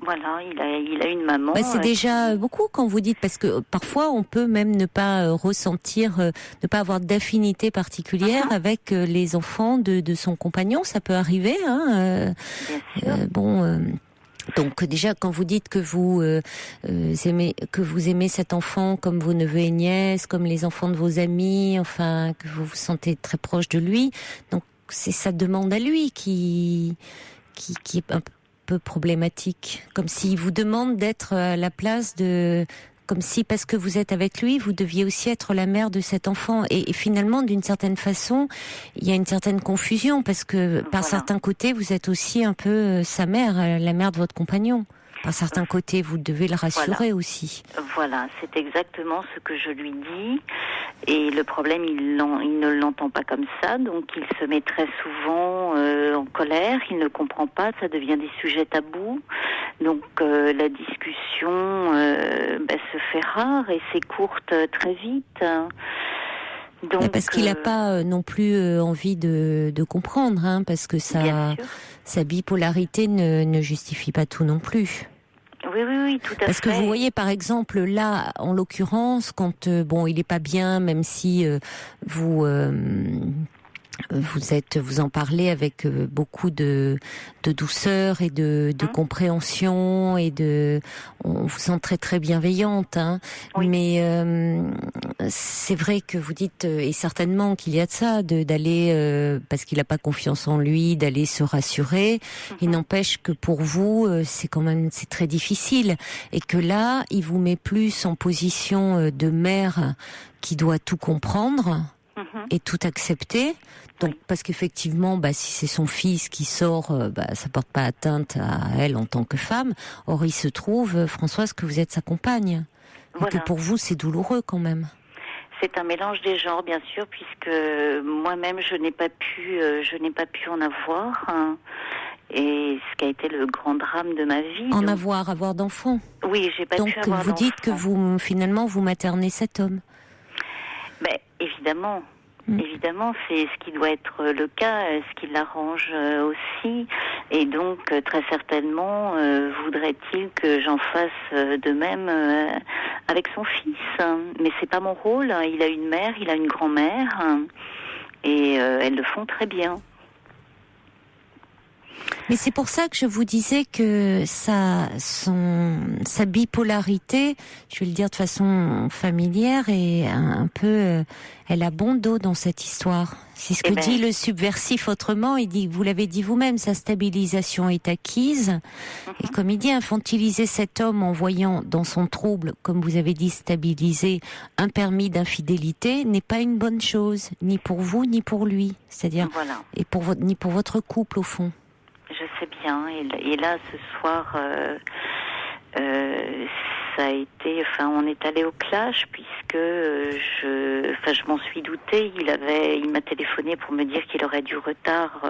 Voilà, il a une maman. C'est déjà beaucoup quand vous dites, parce que parfois on peut même ne pas ressentir, ne pas avoir d'affinité particulière avec les enfants de son compagnon. Ça peut arriver. Hein. Bien sûr. Donc déjà, quand vous dites que vous aimez cet enfant comme vos neveux et nièces, comme les enfants de vos amis, enfin que vous vous sentez très proche de lui, donc c'est sa demande à lui qui est un peu problématique. Comme s'il vous demande d'être à la place de... Comme si, parce que vous êtes avec lui, vous deviez aussi être la mère de cet enfant. Et finalement, d'une certaine façon, il y a une certaine confusion, parce que par certains côtés, vous êtes aussi un peu sa mère, la mère de votre compagnon. par certains côtés, vous devez le rassurer aussi. Voilà, c'est exactement ce que je lui dis. Et le problème, il ne l'entend pas comme ça, donc il se met très souvent en colère, il ne comprend pas, ça devient des sujets tabous. Donc la discussion se fait rare et s'écourte très vite. Donc, parce qu'il n'a pas non plus envie de comprendre, hein, parce que sa bipolarité ne justifie pas tout non plus. Oui, tout à fait. Parce que vous voyez, par exemple, là, en l'occurrence, quand il est pas bien, même si vous en parlez avec beaucoup de douceur et de compréhension et on vous sent très très bienveillante, hein. Oui. Mais c'est vrai que vous dites et certainement qu'il y a de ça, d'aller parce qu'il n'a pas confiance en lui, d'aller se rassurer. Il n'empêche que pour vous, c'est très difficile et que là, il vous met plus en position de mère qui doit tout comprendre et tout accepter. Donc, parce qu'effectivement, si c'est son fils qui sort, ça porte pas atteinte à elle en tant que femme. Or, il se trouve, Françoise, que vous êtes sa compagne. Voilà. Et que pour vous, c'est douloureux quand même. C'est un mélange des genres, bien sûr, puisque moi-même, je n'ai pas pu en avoir. Hein. Et ce qui a été le grand drame de ma vie. Avoir d'enfants. Oui, j'ai pas pu avoir d'enfants. Donc, vous dites que vous maternez cet homme. Évidemment. Évidemment, c'est ce qui doit être le cas, ce qui l'arrange aussi. Et donc, très certainement, voudrait-il que j'en fasse de même avec son fils. Mais c'est pas mon rôle. Il a une mère, il a une grand-mère, et elles le font très bien. Mais c'est pour ça que je vous disais que sa bipolarité, je vais le dire de façon familière, est un peu, elle a bon dos dans cette histoire. C'est ce que dit le subversif autrement. Il dit, vous l'avez dit vous-même, sa stabilisation est acquise. Et comme il dit, infantiliser cet homme en voyant dans son trouble, comme vous avez dit, stabiliser un permis d'infidélité n'est pas une bonne chose, ni pour vous, ni pour lui. C'est-à-dire, et ni pour votre couple au fond. Je sais bien, et là ce soir, ça a été, on est allé au clash puisque je m'en suis doutée. Il m'a téléphoné pour me dire qu'il aurait du retard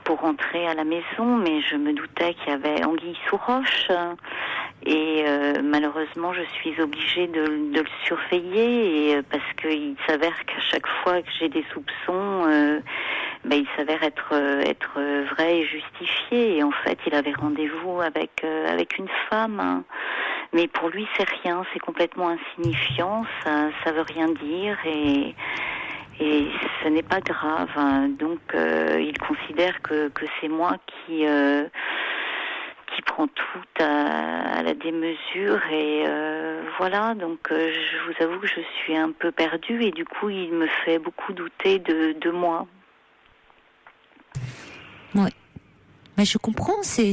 pour rentrer à la maison, mais je me doutais qu'il y avait anguille sous roche. Et malheureusement, je suis obligée de le surveiller parce qu'il s'avère qu'à chaque fois que j'ai des soupçons, il s'avère être vrai et justifié. Et en fait, il avait rendez-vous avec une femme. Hein. Mais pour lui, c'est rien, c'est complètement insignifiant, ça veut rien dire et ce n'est pas grave. Hein. Donc, il considère que c'est moi qui prend tout à la démesure et voilà. Donc, je vous avoue que je suis un peu perdue et du coup, il me fait beaucoup douter de moi. Ouais. Mais je comprends, c'est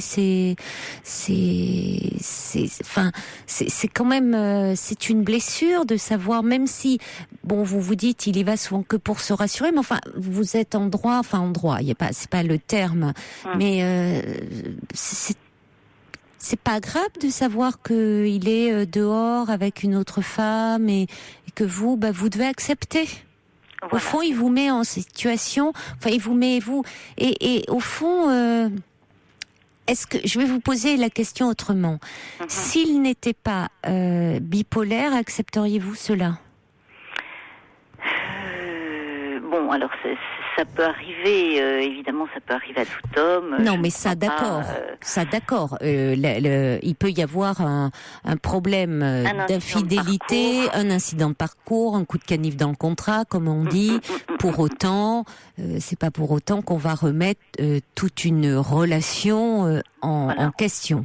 quand même, c'est une blessure de savoir, même si, vous vous dites, il y va souvent que pour se rassurer, mais vous êtes en droit, c'est pas le terme, mais c'est pas grave de savoir qu'il est dehors avec une autre femme et que vous devez accepter. Voilà. Au fond, il vous met en situation, il vous met, et au fond, est-ce que, je vais vous poser la question autrement. S'il n'était pas bipolaire, accepteriez-vous cela? Alors ça peut arriver, évidemment, ça peut arriver à tout homme. Non, mais ça, d'accord. Il peut y avoir un problème d'infidélité, un incident de parcours, un coup de canif dans le contrat, comme on dit. Pour autant, c'est pas pour autant qu'on va remettre toute une relation en question.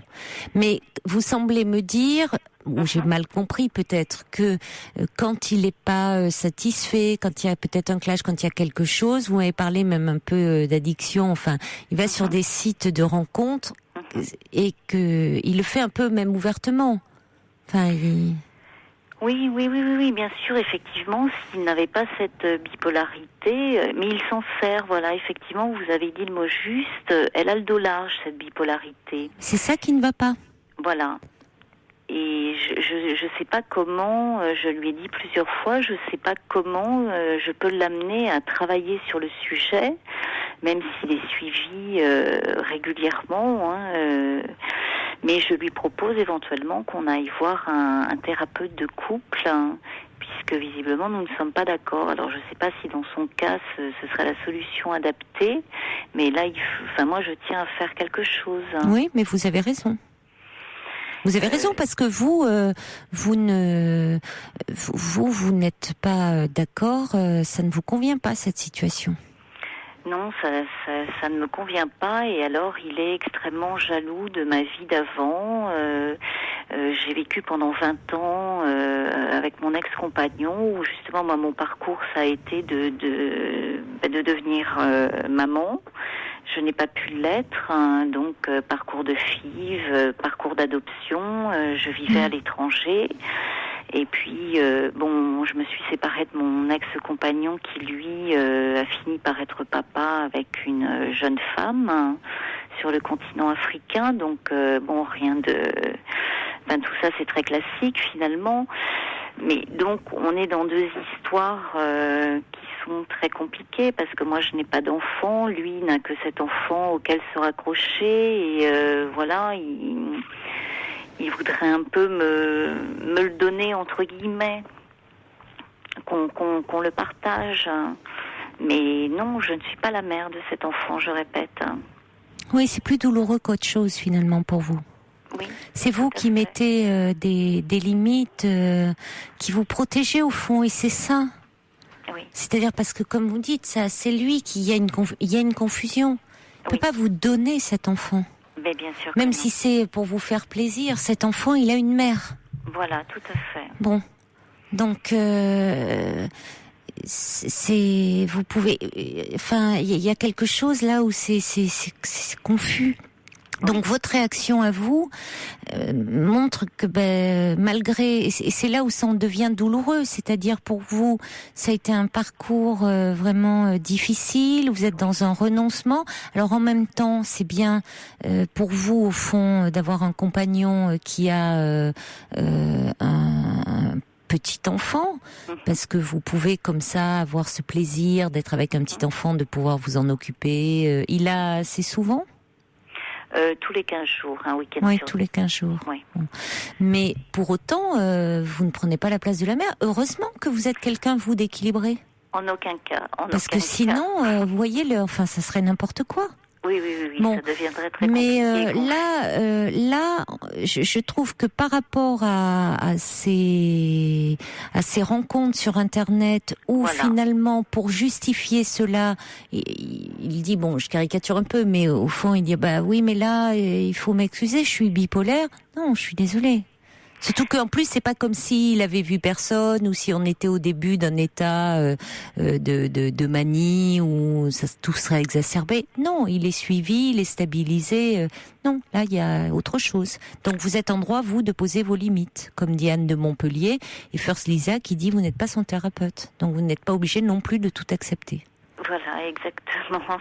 Mais vous semblez me dire, ou j'ai mal compris peut-être, que quand il n'est pas satisfait, quand il y a peut-être un clash, quand il y a quelque chose, vous m'avez parlé même un peu d'addiction, il va sur des sites de rencontres et que il le fait un peu même ouvertement. Oui, bien sûr, effectivement, s'il n'avait pas cette bipolarité, mais il s'en sert, effectivement, vous avez dit le mot juste, elle a le dos large, cette bipolarité. C'est ça qui ne va pas. Voilà. Et je sais pas comment, je lui ai dit plusieurs fois, je sais pas comment je peux l'amener à travailler sur le sujet, même s'il est suivi régulièrement. Mais je lui propose éventuellement qu'on aille voir un thérapeute de couple, puisque visiblement nous ne sommes pas d'accord. Alors je ne sais pas si dans son cas ce serait la solution adaptée, mais là, moi je tiens à faire quelque chose. Oui, mais vous avez raison. Vous avez raison parce que vous n'êtes pas d'accord, ça ne vous convient pas cette situation. Non, ça ne me convient pas, et alors il est extrêmement jaloux de ma vie d'avant. J'ai vécu pendant 20 ans avec mon ex-compagnon, où justement moi mon parcours ça a été de devenir maman. Je n'ai pas pu l'être, donc parcours de FIV, parcours d'adoption, je vivais à l'étranger. Et puis, je me suis séparée de mon ex-compagnon qui, lui, a fini par être papa avec une jeune femme sur le continent africain. Donc, rien de... tout ça, c'est très classique, finalement. Mais donc, on est dans deux histoires qui sont très compliquées, parce que moi, je n'ai pas d'enfant. Lui n'a que cet enfant auquel se raccrocher. Et il voudrait un peu me le donner, entre guillemets, qu'on le partage. Mais non, je ne suis pas la mère de cet enfant, je répète. Oui, c'est plus douloureux qu'autre chose, finalement, pour vous. Oui, c'est vous qui mettez des limites, qui vous protégez au fond, et c'est ça. Oui. C'est-à-dire parce que, comme vous dites, c'est lui qui y a une confusion. Il ne peut pas vous donner cet enfant. Mais bien sûr. Même si c'est pour vous faire plaisir, cet enfant, il a une mère. Voilà, tout à fait. Bon, donc vous pouvez. Enfin, il y a quelque chose là où c'est confus. Donc votre réaction à vous montre que malgré, et c'est là où ça en devient douloureux, c'est-à-dire pour vous ça a été un parcours vraiment difficile, vous êtes dans un renoncement. Alors en même temps c'est bien pour vous au fond d'avoir un compagnon qui a un petit enfant, parce que vous pouvez comme ça avoir ce plaisir d'être avec un petit enfant, de pouvoir vous en occuper. Il a assez souvent? Tous les 15 jours, un week-end. Oui, tous les 15 jours. Oui. Bon. Mais pour autant, vous ne prenez pas la place de la mère. Heureusement que vous êtes quelqu'un, vous, d'équilibré. En aucun cas. Parce que sinon, vous voyez, ça serait n'importe quoi. Oui, bon. Ça deviendrait très compliqué. Mais là, je trouve que par rapport à ces rencontres sur Internet, où finalement, pour justifier cela, il dit, je caricature un peu, mais au fond, il dit, oui, mais là, il faut m'excuser, je suis bipolaire. Non, je suis désolée. Surtout qu'en plus, c'est pas comme s'il avait vu personne, ou si on était au début d'un état de manie, où tout serait exacerbé. Non, il est suivi, il est stabilisé. Non, là, il y a autre chose. Donc, vous êtes en droit, vous, de poser vos limites, comme Diane de Montpellier, et First Lisa qui dit, vous n'êtes pas son thérapeute. Donc, vous n'êtes pas obligé non plus de tout accepter. Voilà, exactement.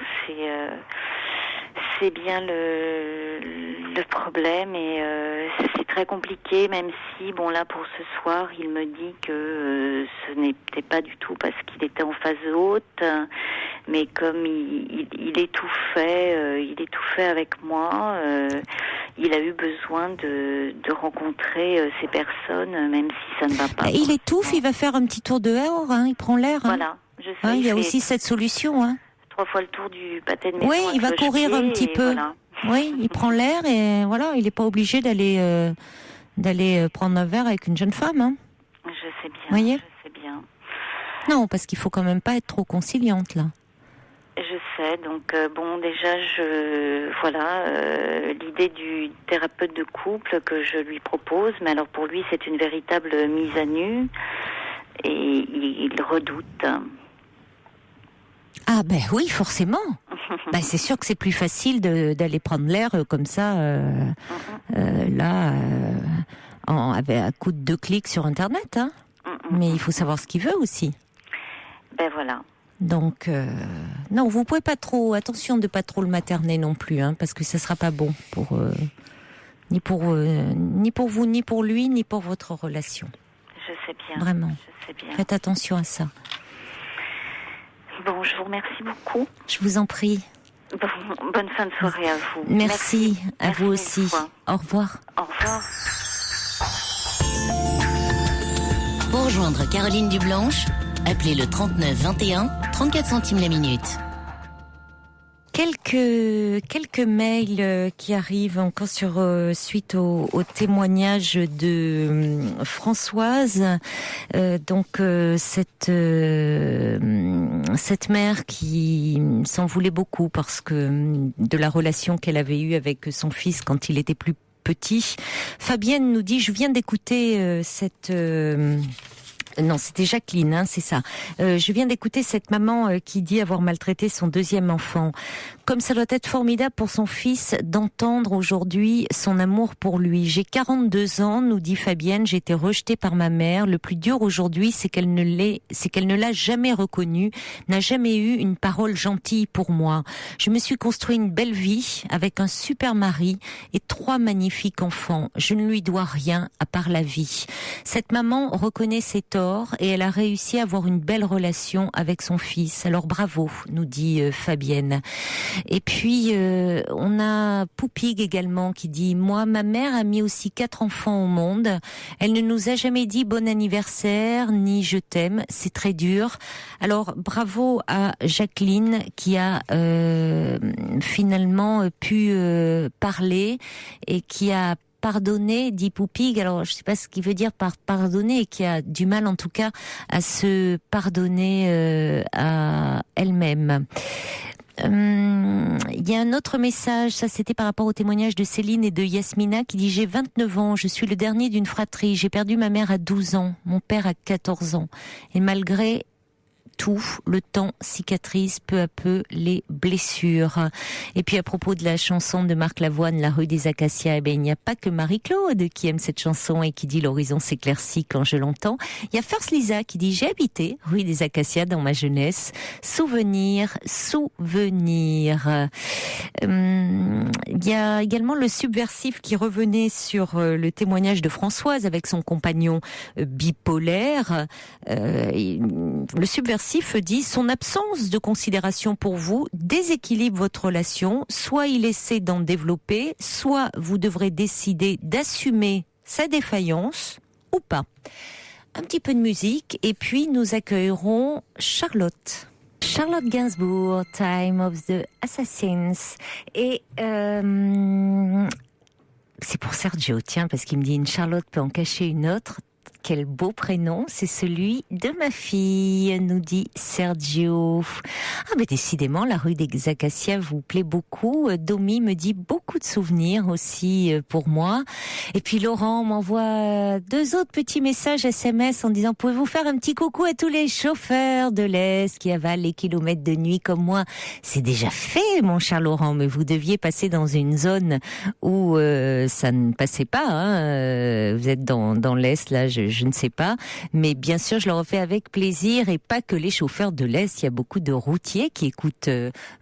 C'est bien le problème, et c'est très compliqué, même si, là, pour ce soir, il me dit que ce n'était pas du tout parce qu'il était en phase haute, mais comme il étouffait avec moi, il a eu besoin de rencontrer ces personnes, même si ça ne va pas. Il étouffe, il va faire un petit tour dehors, il prend l'air. Voilà, je sais. Il y a aussi cette solution. 3 fois le tour du pâté de maison. Oui, il va courir un petit peu. Voilà. Oui, il prend l'air, et voilà, il n'est pas obligé d'aller prendre un verre avec une jeune femme. Je sais bien. Voyez ? Je sais bien. Non, parce qu'il faut quand même pas être trop conciliante là. Je sais, donc déjà l'idée du thérapeute de couple que je lui propose, mais alors pour lui c'est une véritable mise à nu, et il redoute. Ah oui, forcément. C'est sûr que c'est plus facile d'aller prendre l'air comme ça, à coup de 2 clics sur Internet. Mais il faut savoir ce qu'il veut aussi. Voilà. Donc, non, vous pouvez pas trop, attention de pas trop le materner non plus, parce que ça sera pas bon pour ni pour vous, ni pour lui, ni pour votre relation. Je sais bien. Vraiment. Je sais bien. Faites attention à ça. Bon, je vous remercie beaucoup. Je vous en prie. Bon, bonne fin de soirée à vous. Merci à Merci vous mille aussi. fois. Au revoir. Au revoir. Pour rejoindre Caroline Dublanche, appelez le 39 21, 34 centimes la minute. Quelques mails qui arrivent encore suite au témoignage de Françoise. Cette mère qui s'en voulait beaucoup parce que de la relation qu'elle avait eue avec son fils quand il était plus petit. Fabienne nous dit: je viens d'écouter non, c'était Jacqueline, c'est ça. Je viens d'écouter cette maman qui dit avoir maltraité son deuxième enfant. Comme ça doit être formidable pour son fils d'entendre aujourd'hui son amour pour lui. J'ai 42 ans, nous dit Fabienne, j'ai été rejetée par ma mère. Le plus dur aujourd'hui, c'est qu'elle ne l'a jamais reconnue, n'a jamais eu une parole gentille pour moi. Je me suis construit une belle vie avec un super mari et 3 magnifiques enfants. Je ne lui dois rien à part la vie. Cette maman reconnaît ses torts et elle a réussi à avoir une belle relation avec son fils. Alors bravo, nous dit Fabienne. Et puis on a Poupig également qui dit: moi, ma mère a mis aussi 4 enfants au monde. Elle ne nous a jamais dit bon anniversaire ni je t'aime. C'est très dur. Alors bravo à Jacqueline qui a finalement pu parler et qui a pardonné, dit Poupig. Alors, je sais pas ce qu'il veut dire par pardonner, et qui a du mal, en tout cas, à se pardonner à elle-même. Il y a un autre message, ça c'était par rapport au témoignage de Céline et de Yasmina qui dit: j'ai 29 ans, je suis le dernier d'une fratrie, j'ai perdu ma mère à 12 ans, mon père à 14 ans. Et malgré tout, le temps cicatrise peu à peu les blessures. Et puis à propos de la chanson de Marc Lavoine, La rue des Acacias, il n'y a pas que Marie-Claude qui aime cette chanson et qui dit l'horizon s'éclaircit quand je l'entends. Il y a First Lisa qui dit: j'ai habité rue des Acacias dans ma jeunesse. Souvenir. Il y a également le subversif qui revenait sur le témoignage de Françoise avec son compagnon bipolaire. Le subversif dit: son absence de considération pour vous déséquilibre votre relation, soit il essaie d'en développer, soit vous devrez décider d'assumer sa défaillance ou pas. Un petit peu de musique et puis nous accueillerons Charlotte Gainsbourg, Time of the Assassins. Et c'est pour Sergio, tiens, parce qu'il me dit: une Charlotte peut en cacher une autre. Quel beau prénom, c'est celui de ma fille, nous dit Sergio. Ah mais décidément, la rue des Acacias vous plaît beaucoup. Domi me dit beaucoup de souvenirs aussi pour moi. Et puis Laurent m'envoie 2 autres petits messages SMS en disant: pouvez-vous faire un petit coucou à tous les chauffeurs de l'Est qui avalent les kilomètres de nuit comme moi? C'est déjà fait, mon cher Laurent, mais vous deviez passer dans une zone où ça ne passait pas. Hein. Vous êtes dans l'Est, là, je ne sais pas, mais bien sûr je le refais avec plaisir, et pas que les chauffeurs de l'Est, il y a beaucoup de routiers qui écoutent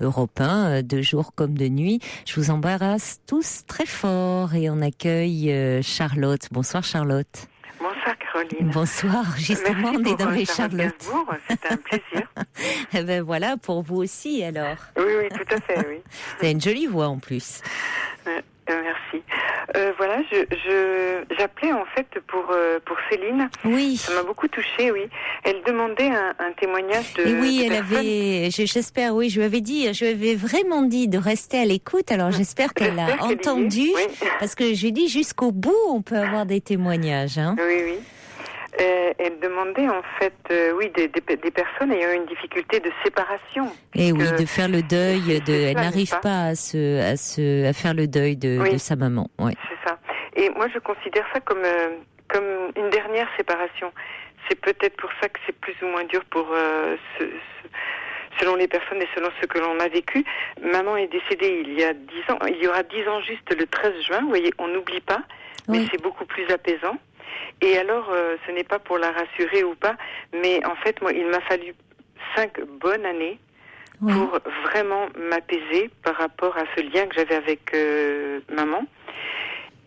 Europe 1 de jour comme de nuit. Je vous embrasse tous très fort et on accueille Charlotte. Bonsoir Charlotte. Bonsoir Caroline. Bonsoir, justement on est dans les Charlotte. C'était un plaisir. Eh ben voilà, pour vous aussi alors. Oui, tout à fait, oui. Vous avez une jolie voix en plus. Merci. Voilà, j'appelais en fait pour Céline. Oui. Ça m'a beaucoup touchée, oui. Elle demandait un témoignage de. Et oui, de elle personne. avait. J'espère, oui, je lui avais vraiment dit de rester à l'écoute. Alors j'espère qu'elle a entendu, oui. parce que j'ai dit jusqu'au bout, on peut avoir des témoignages. Hein. Oui. Elle demandait en fait, des personnes ayant une difficulté de séparation. Et oui, de faire le deuil. Elle n'arrive pas à faire le deuil de sa maman. Ouais. C'est ça. Et moi, je considère ça comme une dernière séparation. C'est peut-être pour ça que c'est plus ou moins dur pour selon les personnes et selon ce que l'on a vécu. Maman est décédée il y a 10 ans. Il y aura 10 ans juste le 13 juin. Vous voyez, on n'oublie pas, mais c'est beaucoup plus apaisant. Et alors, ce n'est pas pour la rassurer ou pas, mais en fait, moi, il m'a fallu 5 bonnes années pour vraiment m'apaiser par rapport à ce lien que j'avais avec maman.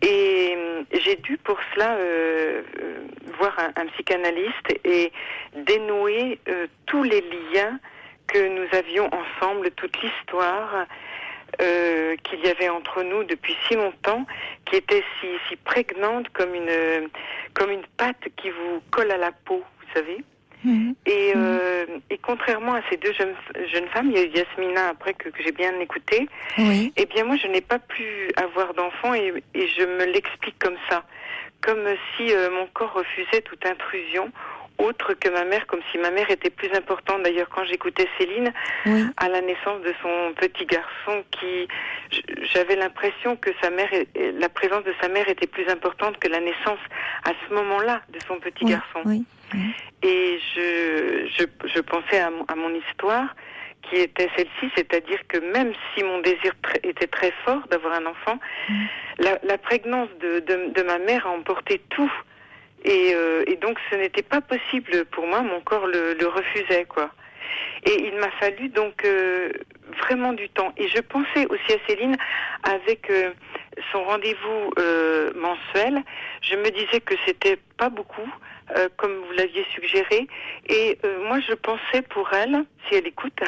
Et j'ai dû pour cela voir un psychanalyste et dénouer tous les liens que nous avions ensemble, toute l'histoire qu'il y avait entre nous depuis si longtemps, qui était si prégnante comme une pâte qui vous colle à la peau, vous savez. Et contrairement à ces deux jeunes femmes, il y a eu Yasmina après que j'ai bien écouté. Oui. Eh bien moi je n'ai pas pu avoir d'enfant et je me l'explique comme ça, comme si mon corps refusait toute intrusion autre que ma mère, comme si ma mère était plus importante. D'ailleurs, quand j'écoutais Céline, à la naissance de son petit garçon, j'avais l'impression que la présence de sa mère était plus importante que la naissance à ce moment-là de son petit garçon. Oui. Et je pensais à mon histoire, qui était celle-ci, c'est-à-dire que même si mon désir était très fort d'avoir un enfant, la prégnance de ma mère a emporté tout. Et donc ce n'était pas possible pour moi, mon corps le refusait, quoi. Et il m'a fallu donc vraiment du temps. Et je pensais aussi à Céline avec son rendez-vous mensuel. Je me disais que c'était pas beaucoup, comme vous l'aviez suggéré. Et moi je pensais pour elle, si elle écoute,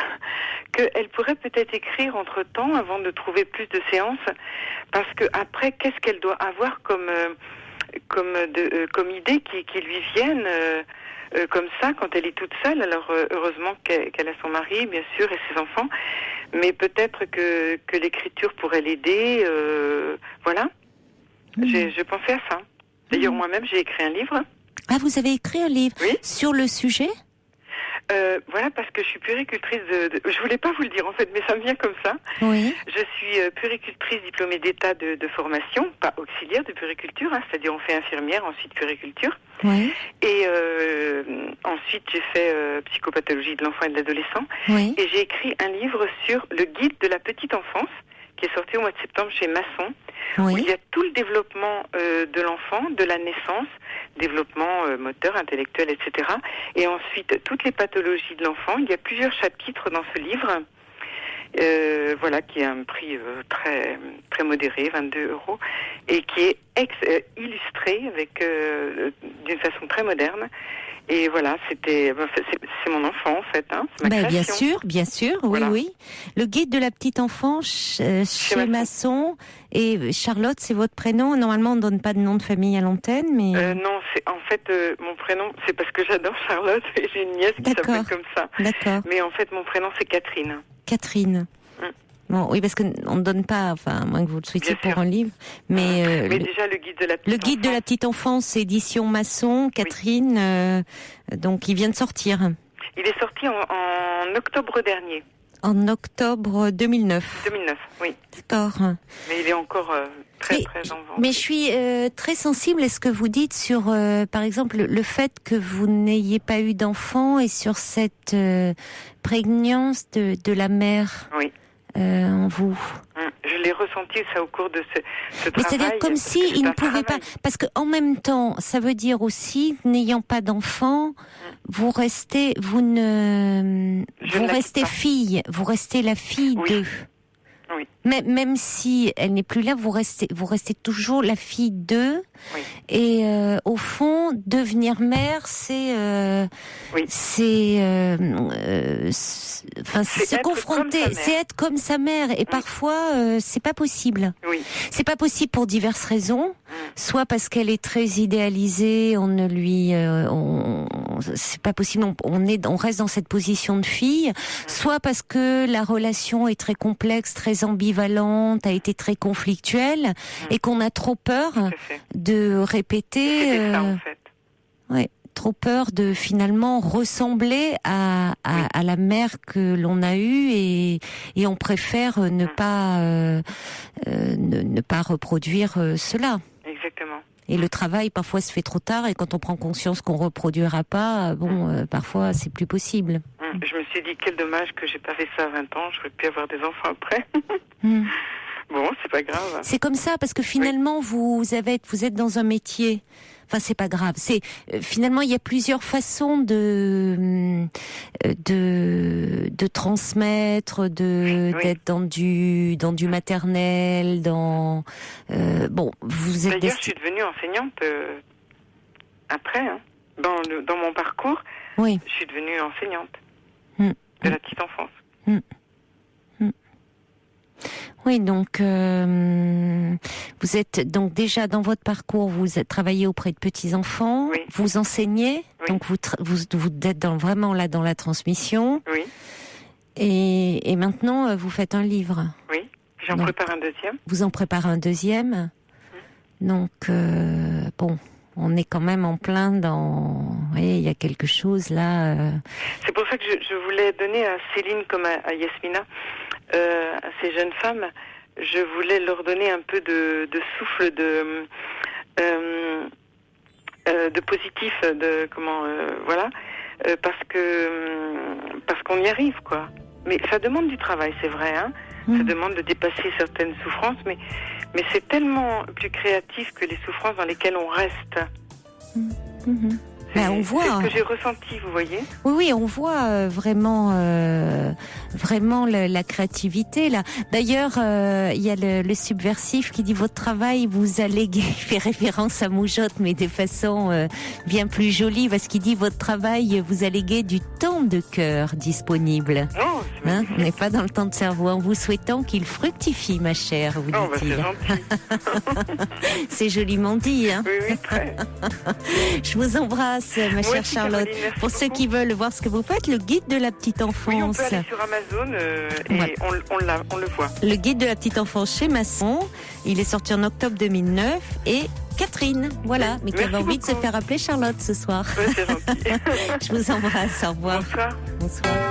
qu'elle pourrait peut-être écrire entre-temps avant de trouver plus de séances. Parce que après, qu'est-ce qu'elle doit avoir comme idées qui lui viennent comme ça quand elle est toute seule. Alors heureusement qu'elle a son mari, bien sûr, et ses enfants, mais peut-être que l'écriture pourrait l'aider. Voilà. Je pensais à ça. D'ailleurs, moi-même, j'ai écrit un livre. Ah, vous avez écrit un livre sur le sujet ? Voilà, parce que je suis puéricultrice je voulais pas vous le dire en fait, mais ça me vient comme ça. Oui. Je suis puéricultrice diplômée d'État de formation, pas auxiliaire de puériculture, c'est-à-dire on fait infirmière, ensuite puériculture. Oui. Et ensuite j'ai fait psychopathologie de l'enfant et de l'adolescent. Oui. Et j'ai écrit un livre sur le guide de la petite enfance, qui est sorti au mois de septembre chez Masson, où il y a tout le développement de l'enfant, de la naissance, développement moteur, intellectuel, etc. Et ensuite, toutes les pathologies de l'enfant. Il y a plusieurs chapitres dans ce livre, voilà, qui a un prix très, très modéré, 22 €, et qui est illustré d'une façon très moderne. Et voilà, c'est mon enfant en fait, c'est ma création. Bien sûr, voilà. Oui. Le guide de la petite enfance chez Masson. Et Charlotte, c'est votre prénom. Normalement, on ne donne pas de nom de famille à l'antenne, mais... non, c'est en fait mon prénom, c'est parce que j'adore Charlotte et j'ai une nièce qui s'appelle comme ça. D'accord. Mais en fait, mon prénom c'est Catherine. Catherine. Bon, oui, parce qu'on ne donne pas, enfin, à moins que vous le souhaitiez pour un livre. Mais déjà, le guide de la petite enfance. Le guide de la petite enfance, édition Masson, Catherine, donc il vient de sortir. Il est sorti en octobre dernier. En octobre 2009. 2009, oui. D'accord. Mais il est encore très en vente. Mais je suis très sensible à ce que vous dites sur, par exemple, le fait que vous n'ayez pas eu d'enfant et sur cette prégnance de la mère. Oui. En vous. Je l'ai ressenti ça au cours de ce travail. Mais c'est-à-dire comme si il ne pouvait pas, parce que en même temps, ça veut dire aussi, n'ayant pas d'enfant, vous restez fille, vous restez la fille d'eux. Oui. Même si elle n'est plus là, vous restez toujours la fille d'eux. Oui. Et au fond, devenir mère, c'est se confronter, c'est être comme sa mère. Et parfois, c'est pas possible. Oui. C'est pas possible pour diverses raisons. Soit parce qu'elle est très idéalisée, on ne lui, c'est pas possible. On reste dans cette position de fille. Soit parce que la relation est très complexe, très ambivalente, a été très conflictuelle, et qu'on a trop peur de répéter. C'était ça, en fait. Ouais, trop peur de finalement ressembler à la mère que l'on a eue, et on préfère ne pas reproduire cela. Exactement. Et le travail parfois se fait trop tard, et quand on prend conscience qu'on reproduira pas, parfois c'est plus possible. Je me suis dit quel dommage que j'ai pas fait ça à 20 ans, j'aurais pu avoir des enfants après. Bon, c'est pas grave. C'est comme ça, parce que finalement vous êtes dans un métier. Enfin, c'est pas grave. C'est finalement, il y a plusieurs façons de transmettre, d'être dans du maternel, bon, vous êtes. D'ailleurs, je suis devenue enseignante après, hein. Dans mon parcours. Oui. Je suis devenue enseignante de la petite enfance. Oui, donc vous êtes donc déjà dans votre parcours, vous êtes travaillé auprès de petits enfants, oui. Vous enseignez, oui. donc vous êtes vraiment là dans la transmission. Oui. Et maintenant vous faites un livre. Oui. J'en prépare un deuxième. Vous en préparez un deuxième. Donc bon, on est quand même en plein dans. Vous voyez, il y a quelque chose là. C'est pour ça que je voulais donner à Céline comme à Yasmina. À ces jeunes femmes, je voulais leur donner un peu de souffle, de positif, voilà, parce qu'on y arrive, quoi. Mais ça demande du travail, c'est vrai, hein. Ça demande de dépasser certaines souffrances, mais c'est tellement plus créatif que les souffrances dans lesquelles on reste. On voit. C'est ce que j'ai ressenti, vous voyez. Oui, on voit vraiment la créativité là. D'ailleurs, il y a le subversif qui dit votre travail vous alléguez, il fait référence à Moujotte, mais de façon bien plus jolie, parce qu'il dit votre travail vous alléguez du temps de cœur disponible. Oh, on n'est pas dans le temps de cerveau. En vous souhaitant qu'il fructifie, ma chère, vous dit-il. C'est gentil. C'est joliment dit, hein. Oui, très. Je vous embrasse, ma chère Charlotte. Pour ceux qui veulent voir ce que vous faites, le guide de la petite enfance. Oui, on peut aller sur Amazon et on le voit. Le guide de la petite enfance chez Masson, il est sorti en octobre 2009 et Catherine, voilà, mais qui avait envie de se faire appeler Charlotte ce soir. Oui, c'est gentil. Je vous embrasse, au revoir. Bonsoir. Bonsoir.